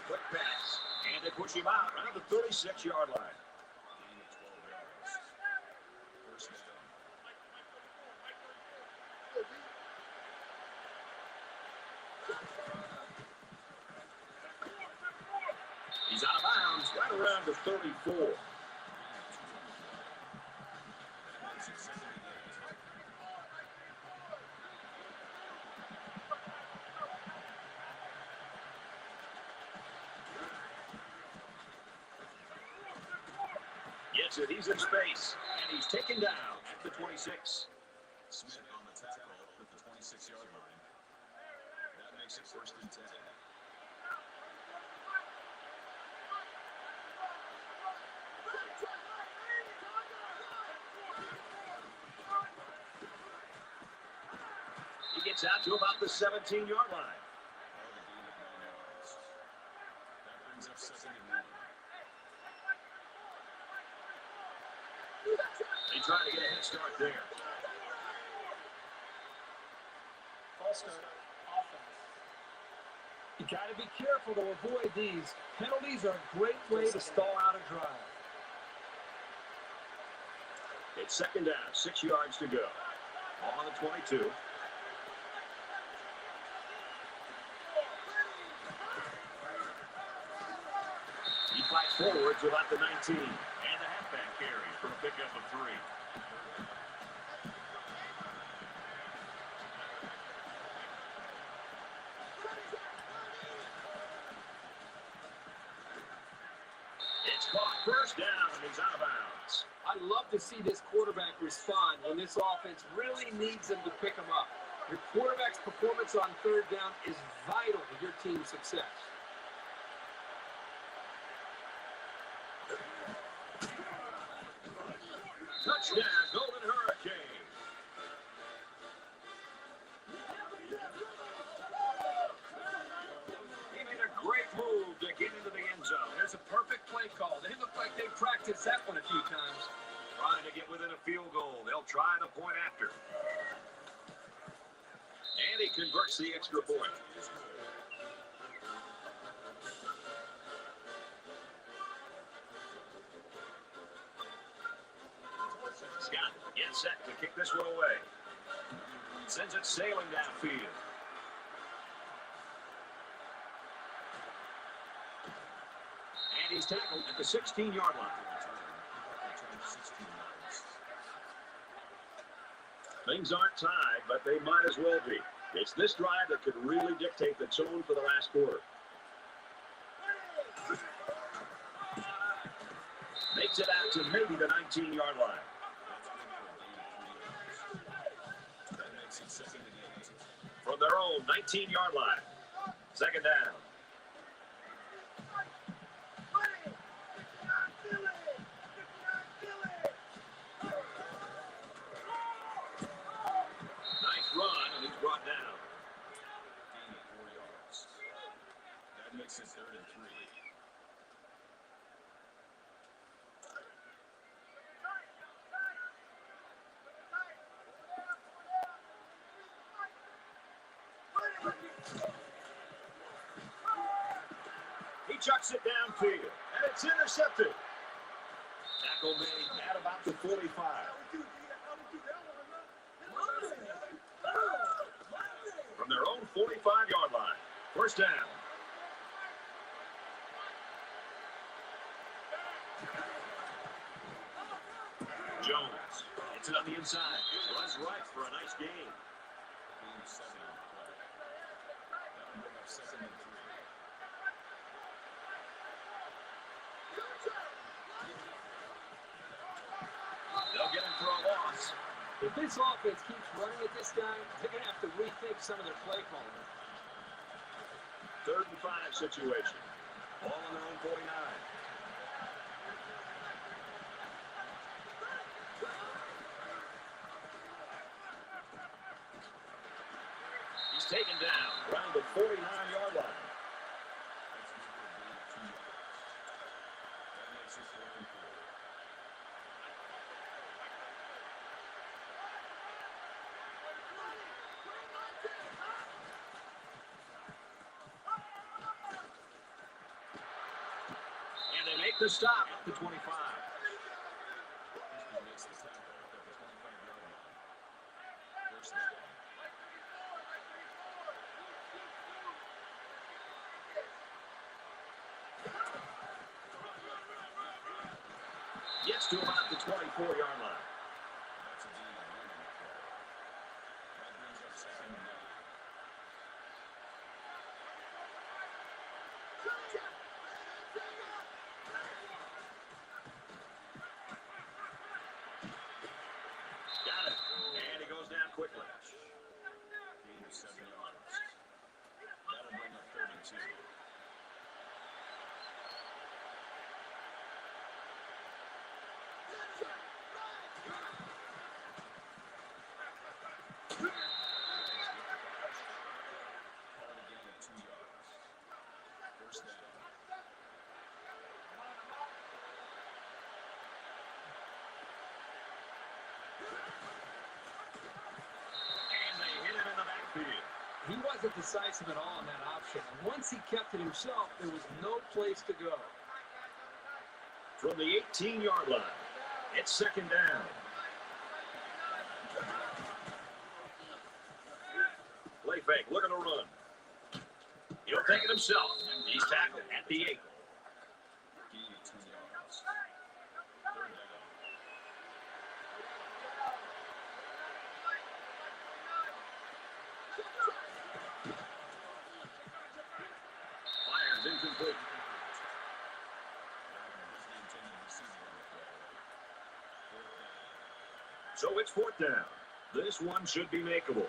Quick pass, and they push him out around the 36-yard line. Gain of 12 yards. 1st down. He's out of bounds right around the 34. gets it. He's in space. And he's taken down at the 26. Smith on the tackle at the 26-yard line. That makes it 1st and 10. He gets out to about the 17-yard line. That brings up 2nd and 1. They try to get a head start there. False start. Offense. You got to be careful to avoid these. Penalties are a great way to stall out a drive. It's 2nd down, 6 yards to go. Ball on the 22. He fights forward to about the 19. And the halfback carries for a pickup of 3. It's caught. 1st down, and he's out of bounds. I love to see this quarterback respond when this offense really needs them to pick them up. Your quarterback's performance on 3rd down is vital to your team's success. Touchdown, Golden Hurricane. He made a great move to get into the end zone. There's a perfect play call. They look like they practiced that one a few times. Trying to get within a field goal. They'll try the point after. And he converts the extra point. Scott gets set to kick this one away. Sends it sailing downfield. And he's tackled at the 16-yard line. Things aren't tied, but they might as well be. It's this drive that could really dictate the tone for the last quarter. Makes it out to maybe the 19-yard line. That makes it 2nd and 8. From their own 19-yard line. 2nd down. Nice run, and he's brought down. Gain of 4 yards. That makes it 3rd and 3. He chucks it downfield, and it's intercepted. Tackle made at about the 45. From their own 45-yard line. 1st down. Jones hits it on the inside. Runs right for a nice gain. Gain of 7 on the play. That will bring up 2nd and 3. They'll get him for a loss. If this offense keeps running at this guy, they're going to have to rethink some of their play calling. 3rd and 5 situation. Ball on their own 49. He's taken down around the 49-yard line. That makes it 4th and 4. And they make the stop at the 25. He makes the tackle at the 25-yard line. 1st down. Gets to about the 24-yard line. That's a gain of 1 on the play. That brings up 2nd and 9. wasn't decisive at all on that option. And once he kept it himself, there was no place to go. From the 18-yard line, it's second down. Play fake, looking to run. He'll take it himself. He's tackled at the 8. Gain of 2 yards. Third down. Fires incomplete. So it's fourth down. This one should be makeable.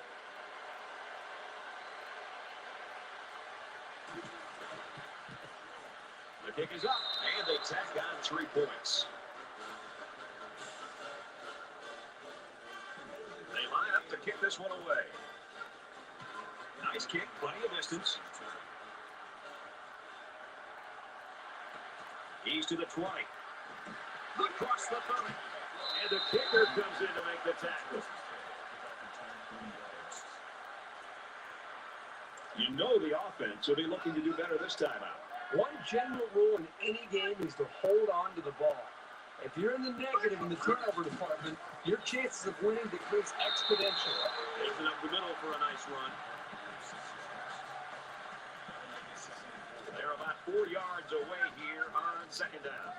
The kick is up, and they tack on 3 points. They line up to kick this one away. Nice kick, plenty of distance. He's to the 20. Across the 30. And the kicker comes in to make the tackle. You know the offense will be looking to do better this time out. One general rule in any game is to hold on to the ball. If you're in the negative in the turnover department, your chances of winning decrease exponentially. Takes it up the middle for a nice run. They're about 4 yards away here on second down.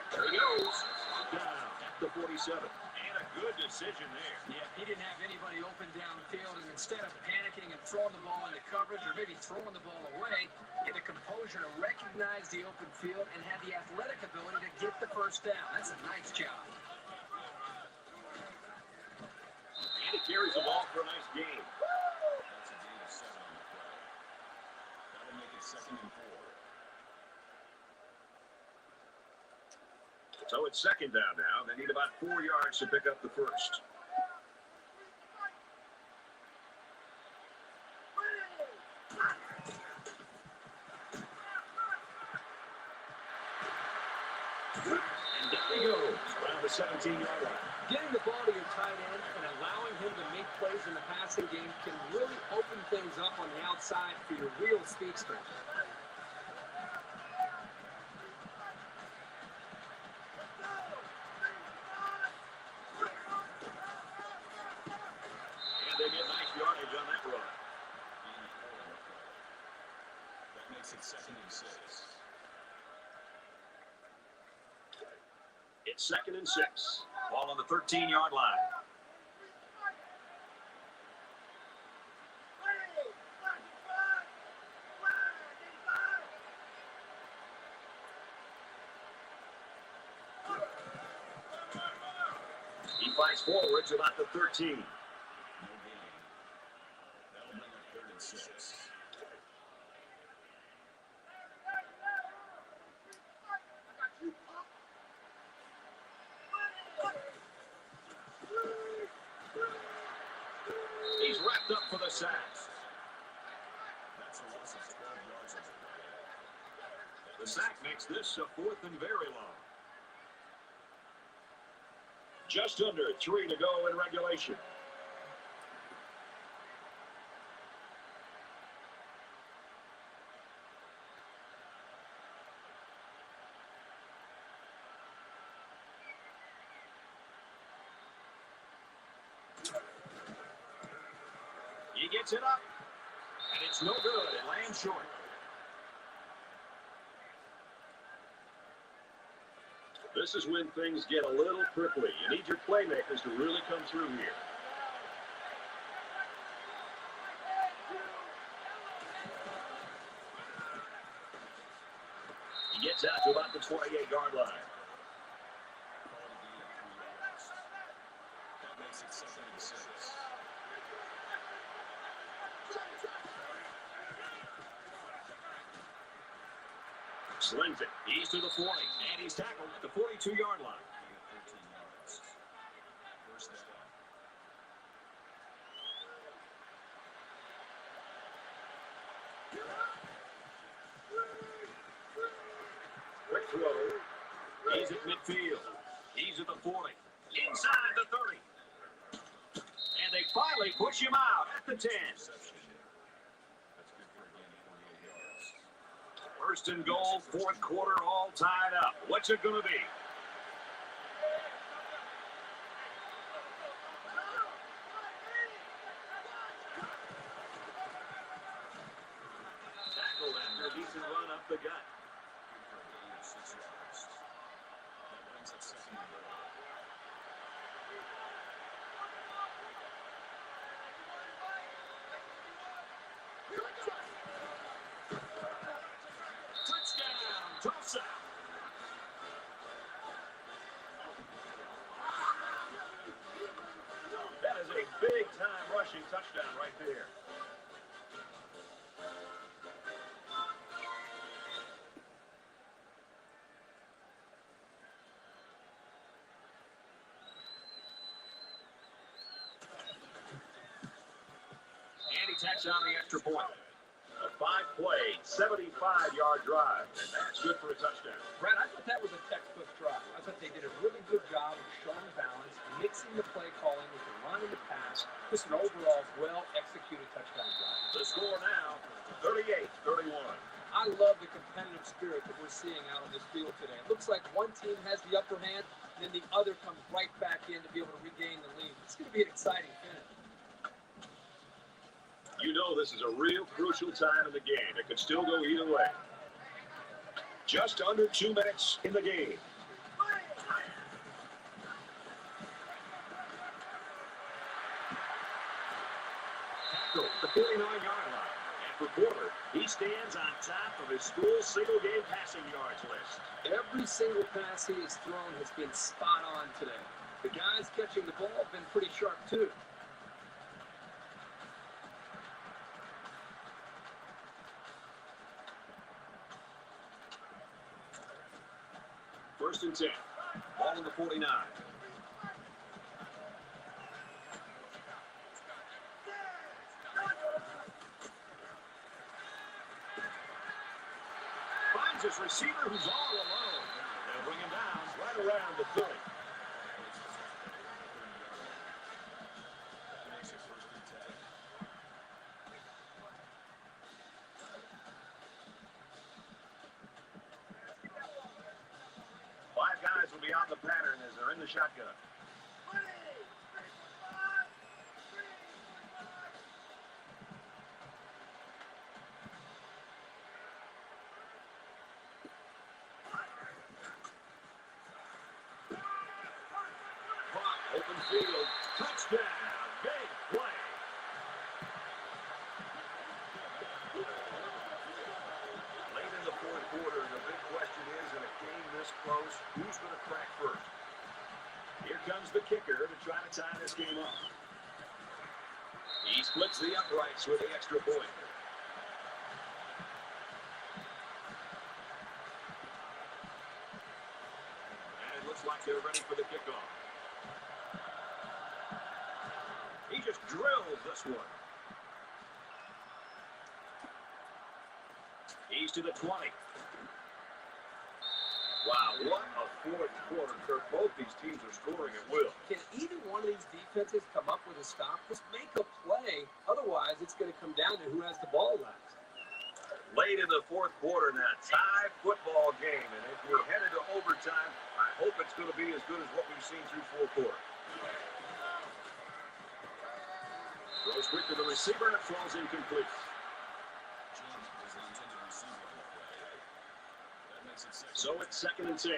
There he goes. Down at the 47. And a good decision there. Yeah, he didn't have anybody open downfield, and instead of panicking and throwing the ball into coverage or maybe throwing the ball away, he had the composure to recognize the open field and had the athletic ability to get the first down. That's a nice job. And he carries the ball for a nice gain. That's a gain of 7 on the play. That'll make it 2nd and 4. So it's second down now. They need about 4 yards to pick up the first. And down he goes around the 17-yard line. Getting the ball to your tight end and allowing him to make plays in the passing game can really open things up on the outside for your real speedster. And they get nice yardage on that run. Gain of 4 on the play. That makes it 2nd and 6. It's 2nd and 6. Ball on the 13-yard line. He fights forward to about the 13. No gain. That'll bring up 3rd and 6. He's wrapped up for the sack. That's a loss of 12 yards on the play. The sack makes this a 4th and very long. Just under 3 to go in regulation. He gets it up, and it's no good. It lands short. This is when things get a little prickly. You need your playmakers to really come through here. He gets out to about the 28-yard line. Quality gain of 3 yards. That makes it 2nd and 6. Slings it. He's to the 40, and he's tackled at the 42-yard line. Gain of 13 yards. First down. Quick throw. He's at midfield. He's at the 40. Inside the 30. And they finally push him out at the 10. That's good for a gain of 48 yards. First and goal, fourth quarter, all tied up. What's it going to be? Tackled after a decent run up the gut. Good for a gain of 6 yards. That brings it second and goal. Touchdown, Tulsa. That is a big-time rushing touchdown right there. And he tacks on the extra point. A 5-play, 75-yard drive, and that's good for a touchdown. Brad, I thought that was a textbook drive. I thought they did a really good job of showing balance, mixing the play calling with the run and the pass. Just an overall well-executed touchdown drive. The score now, 38-31. I love the competitive spirit that we're seeing out on this field today. It looks like one team has the upper hand, and then the other comes right back in to be able to regain the lead. It's going to be an exciting finish. You know this is a real crucial time in the game. It could still go either way. Just under 2 minutes in the game. Tackle at the 49-yard line. And for Porter, he stands on top of his school's single-game passing yards list. Every single pass he has thrown has been spot on today. The guys catching the ball have been pretty sharp, too. First and 10. Ball on the 49. Finds his receiver who's all alone. They'll bring him down right around the 30. That makes it first and 10. Five guys will be on the pattern as they're in the shotgun. Clock, open field, touchdown, big play. Late in the fourth quarter, the big question is, in a game this close, who's going to crack first? Here comes the kicker to try to tie this game up. He splits the uprights with the extra point. And it looks like they're ready for the kickoff. He just drills this one. He's to the 20. Wow, what a fourth quarter, Kirk. Both these teams are scoring at will. Can either one of these defenses come up with a stop? Just make a play. Otherwise, it's going to come down to who has the ball last. Late in the fourth quarter now, tie football game. And if we're headed to overtime, I hope it's going to be as good as what we've seen through four quarters. Throws quick to the receiver and it falls incomplete. James was the intended receiver on the play. That makes it second. So it's second and 10.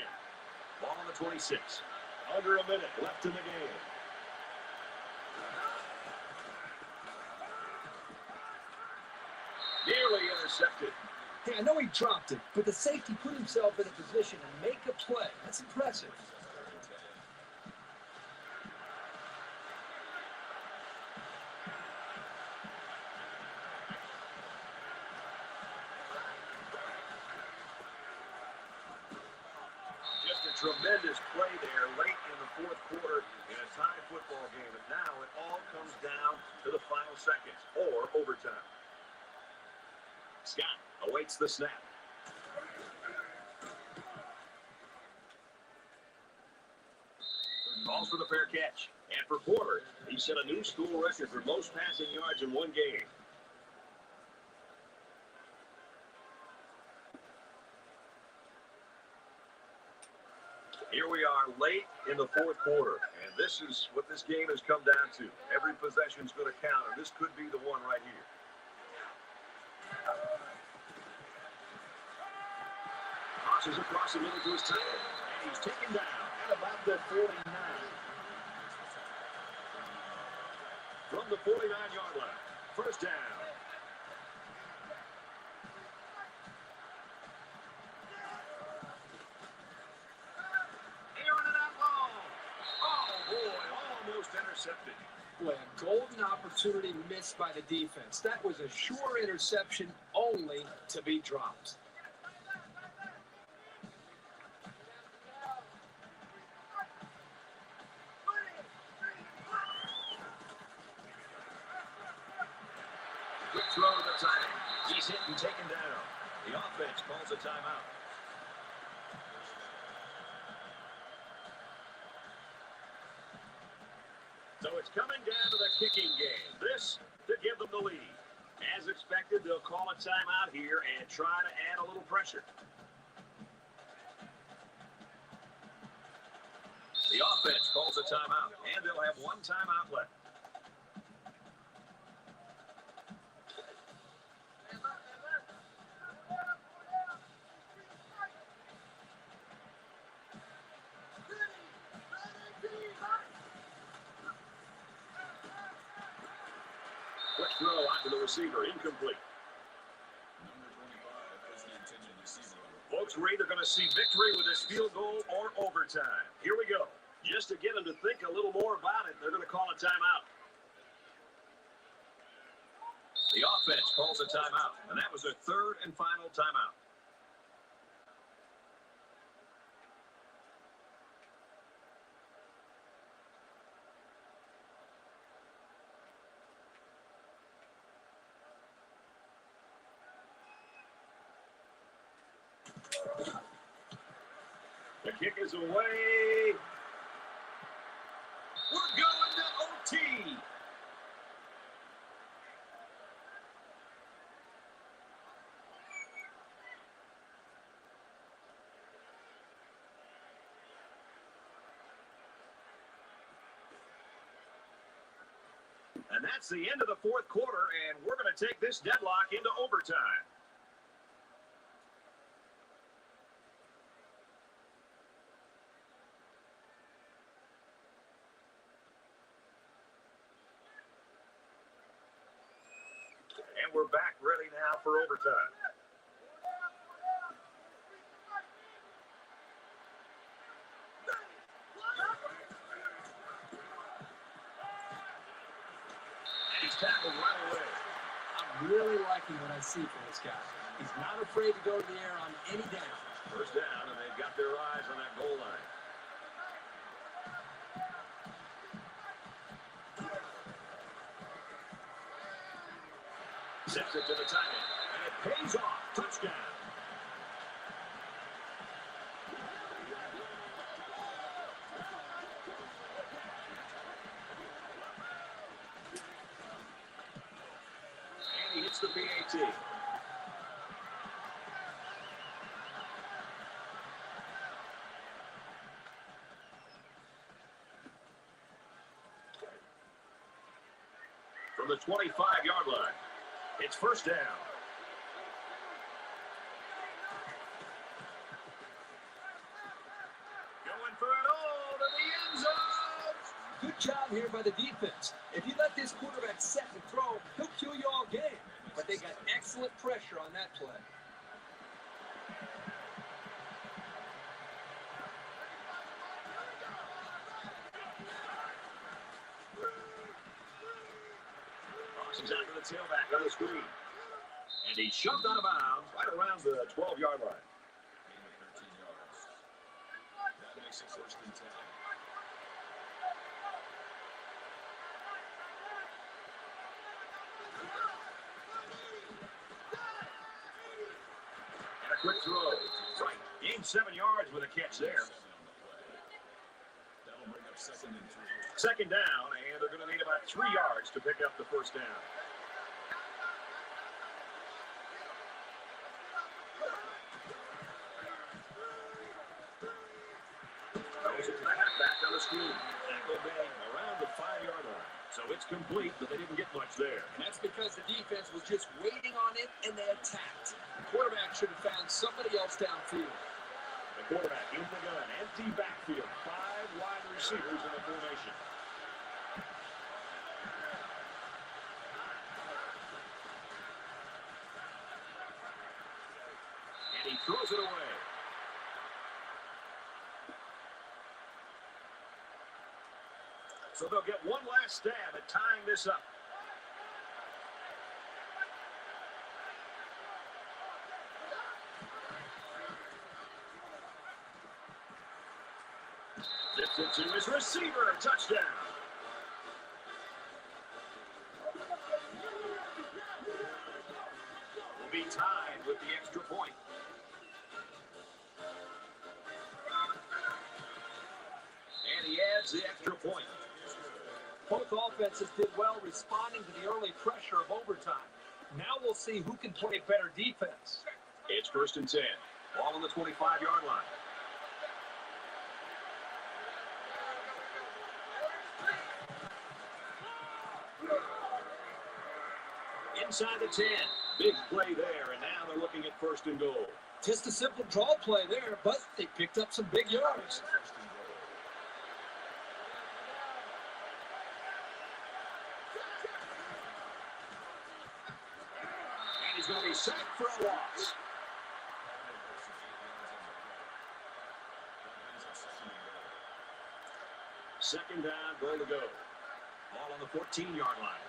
Ball on the 26. Under a minute left in the game. Nearly intercepted. Hey, I know he dropped it, but the safety put himself in a position to make a play. That's impressive. Just a tremendous play there late in the fourth quarter in a tie football game. And now it all comes down to the final seconds or overtime. Scott awaits the snap. Calls for the fair catch. And for Porter, he set a new school record for most passing yards in one game. Here we are late in the fourth quarter, and this is what this game has come down to. Every possession is going to count, and this could be the one right here. Tosses across the middle to his tight end, and he's taken down at about the 49. From the 49-yard line, first down. Intercepted. Boy, a golden opportunity missed by the defense. That was a sure interception, only to be dropped. Quick throw to the tight end. He's hit and taken down. The offense calls a timeout. So it's coming down to the kicking game. This to give them the lead. As expected, they'll call a timeout here and try to add a little pressure. The offense calls a timeout, and they'll have one timeout left. Quick throw out to the receiver, incomplete. Number 25 was the intended receiver. Folks, we're either going to see victory with this field goal or overtime. Here we go. Just to get them to think a little more about it, they're going to call a timeout. The offense calls a timeout, and that was their third and final timeout. The kick is away. We're going to OT. And that's the end of the fourth quarter, and we're going to take this deadlock into overtime. And we're back ready now for overtime. And he's tackled right away. I'm really liking what I see from this guy. He's not afraid to go to the air on any down. First down, and they've got their eyes on that goal line. Sends it to the tight end, and it pays off. Touchdown. And he hits the PAT. From the 25-yard line. It's first down. Going for it all to the end zone. Good job here by the defense. If you let this quarterback set and throw, he'll kill you all game. But they got excellent pressure on that play. He's out to the tailback on the screen. And he shoved out of bounds right around the 12-yard line. Gain of 13 yards. That makes it first and 10. And a quick throw. Right. Gained 7 yards with a catch there. 7 on the play. That'll bring up Second and 3. Second down, and they're going to need about 3 yards to pick up the first down. Goes it to the halfback on the screen. Tackle being around the 5-yard line. So it's complete, but they didn't get much there. And that's because the defense was just waiting on it, and they attacked. The quarterback should have found somebody else downfield. The quarterback in the gun, empty backfield, 5 wide receivers in the formation. And he throws it away. So they'll get one last stab at tying this up. Gets it to his receiver. Touchdown. Will be tied with the extra point. And he adds the extra point. Both offenses did well responding to the early pressure of overtime. Now we'll see who can play better defense. It's 1st and 10. Ball on the 25-yard line. Inside the 10. Big play there, and now they're looking at 1st and goal. Just a simple draw play there, but they picked up some big yards. And he's going to be sacked for a loss. Second down, goal to go. Ball on the 14-yard line.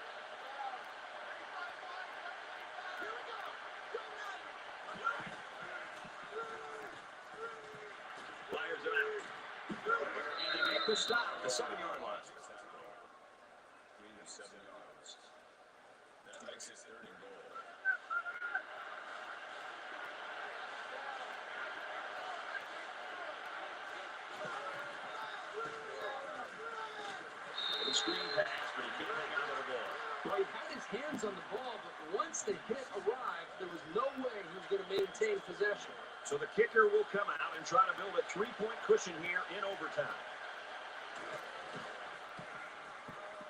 Flyers it out. And they make the stop at the 7-yard line. 3 of 7 yards. That makes it 3rd and goal. The screen pass, but he can't hang on to the ball. Well, he had his hands on the ball, but once the hit arrived, there was no way he was going to maintain possession. So the kicker will come out and try to build a 3-point cushion here in overtime.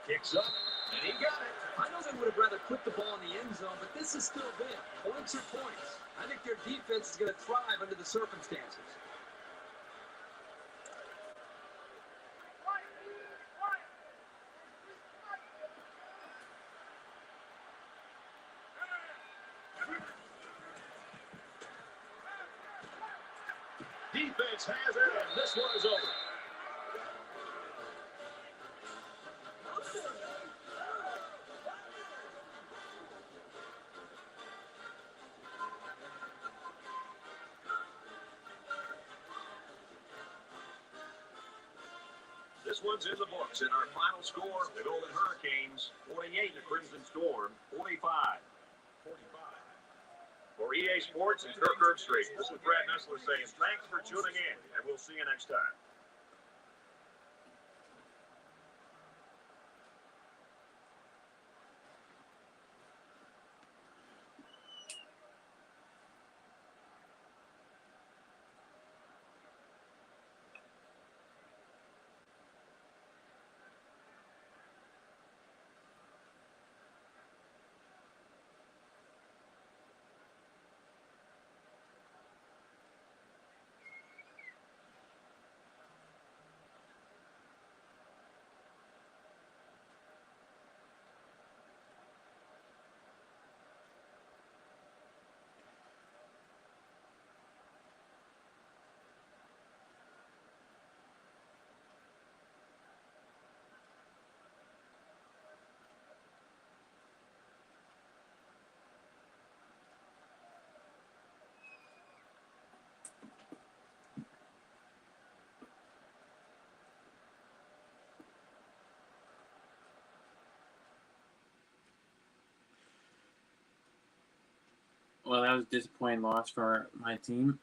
Kicks up, and he got it. I know they would have rather put the ball in the end zone, but this is still big. Points are points. I think their defense is going to thrive under the circumstances. Defense has it, and this one is over. This one's in the books, and our final score, the Golden Hurricanes, 48, the Crimson Storm, 45. 45. For EA Sports and Kirk Herbstreit, this is Brad Nessler saying thanks for tuning in, and we'll see you next time. Well, that was a disappointing loss for my team,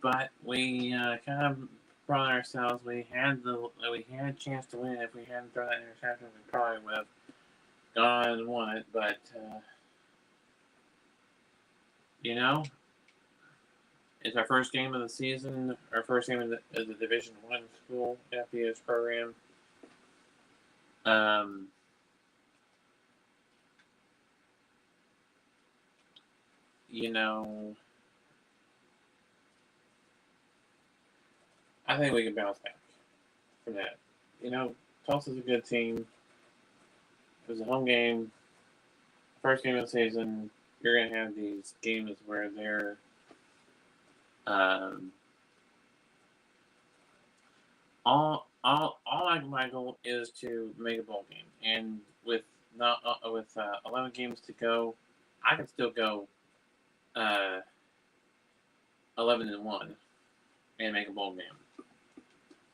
but we kind of brought ourselves. We had a chance to win. If we hadn't thrown that interception, we probably would have gone and won it. But you know, it's our first game of the season. Our first game of the Division I school FBS program. You know, I think we can bounce back from that. You know, Tulsa's a good team. It was a home game, first game of the season. You're gonna have these games where they're my goal is to make a bowl game, and with 11 games to go, I can still go 11-1 and make a bowl game,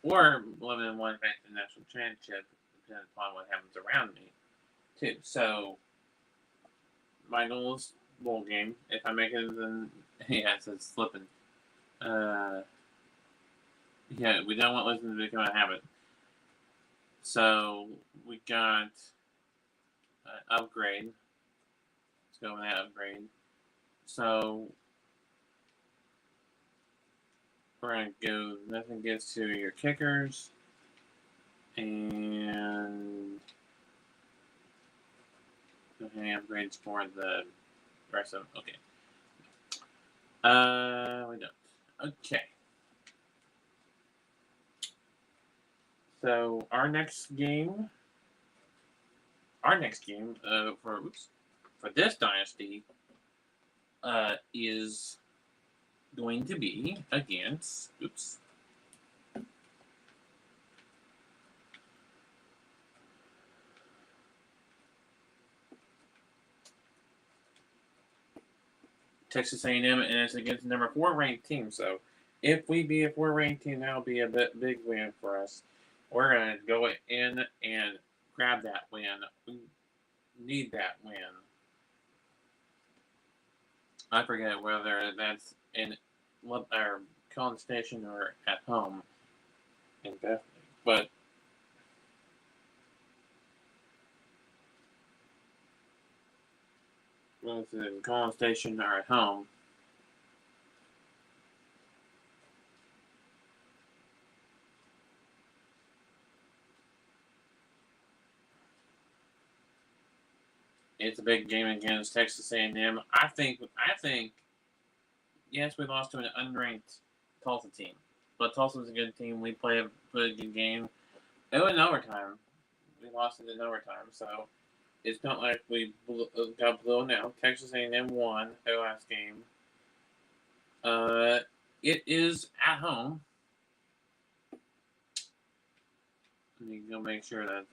or 11-1 make the national championship, depending upon what happens around me, too. So my goal is bowl game. If I make it, then it's slipping. We don't want listening to become a habit. So we got upgrade. Let's go with that upgrade. So we're gonna go. Nothing gets to your kickers, and any upgrades for the rest of them. Okay. We don't. Okay. So our next game for this dynasty is going to be against Texas A&M, and it's against the number 4 ranked team. So if we be a 4 ranked team, that'll be a big win for us. We're going to go in and grab that win. We need that win. I forget whether that's in our College Station or at home in Bethany. But whether it's in College Station or at home, it's a big game against Texas A&M. I think, yes, we lost to an unranked Tulsa team, but Tulsa's a good team. We played a good game. It was in overtime. We lost it in overtime, so it's not like we got blown out. Texas A&M won their last game. It is at home. You can go make sure that.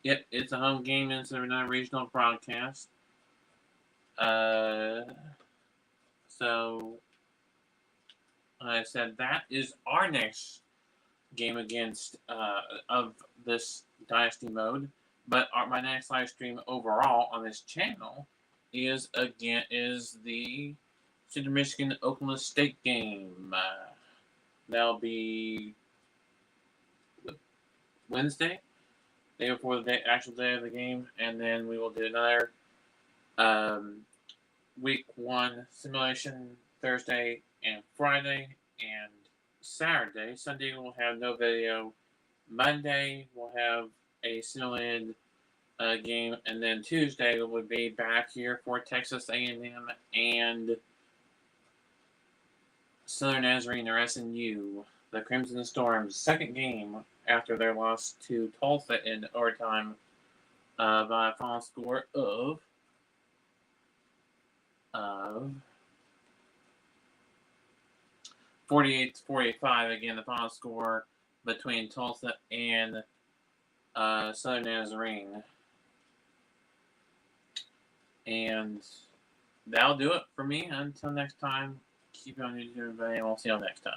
Yep, it's a home game and it's a non-regional broadcast. So, like I said, that is our next game against of this Dynasty mode. But my next live stream overall on this channel is the Central Michigan Oklahoma State game. That'll be Wednesday. Day before the actual day of the game, and then we will do another week 1 simulation Thursday and Friday and Saturday. Sunday we'll have no video. Monday we'll have a simulated game, and then Tuesday we'll be back here for Texas A&M and Southern Nazarene or SNU. The Crimson Storm's second game after their loss to Tulsa in overtime by a final score of 48-45. Again, the final score between Tulsa and Southern Nazarene. And that'll do it for me. Until next time, keep it on YouTube, everybody, and we'll see you next time.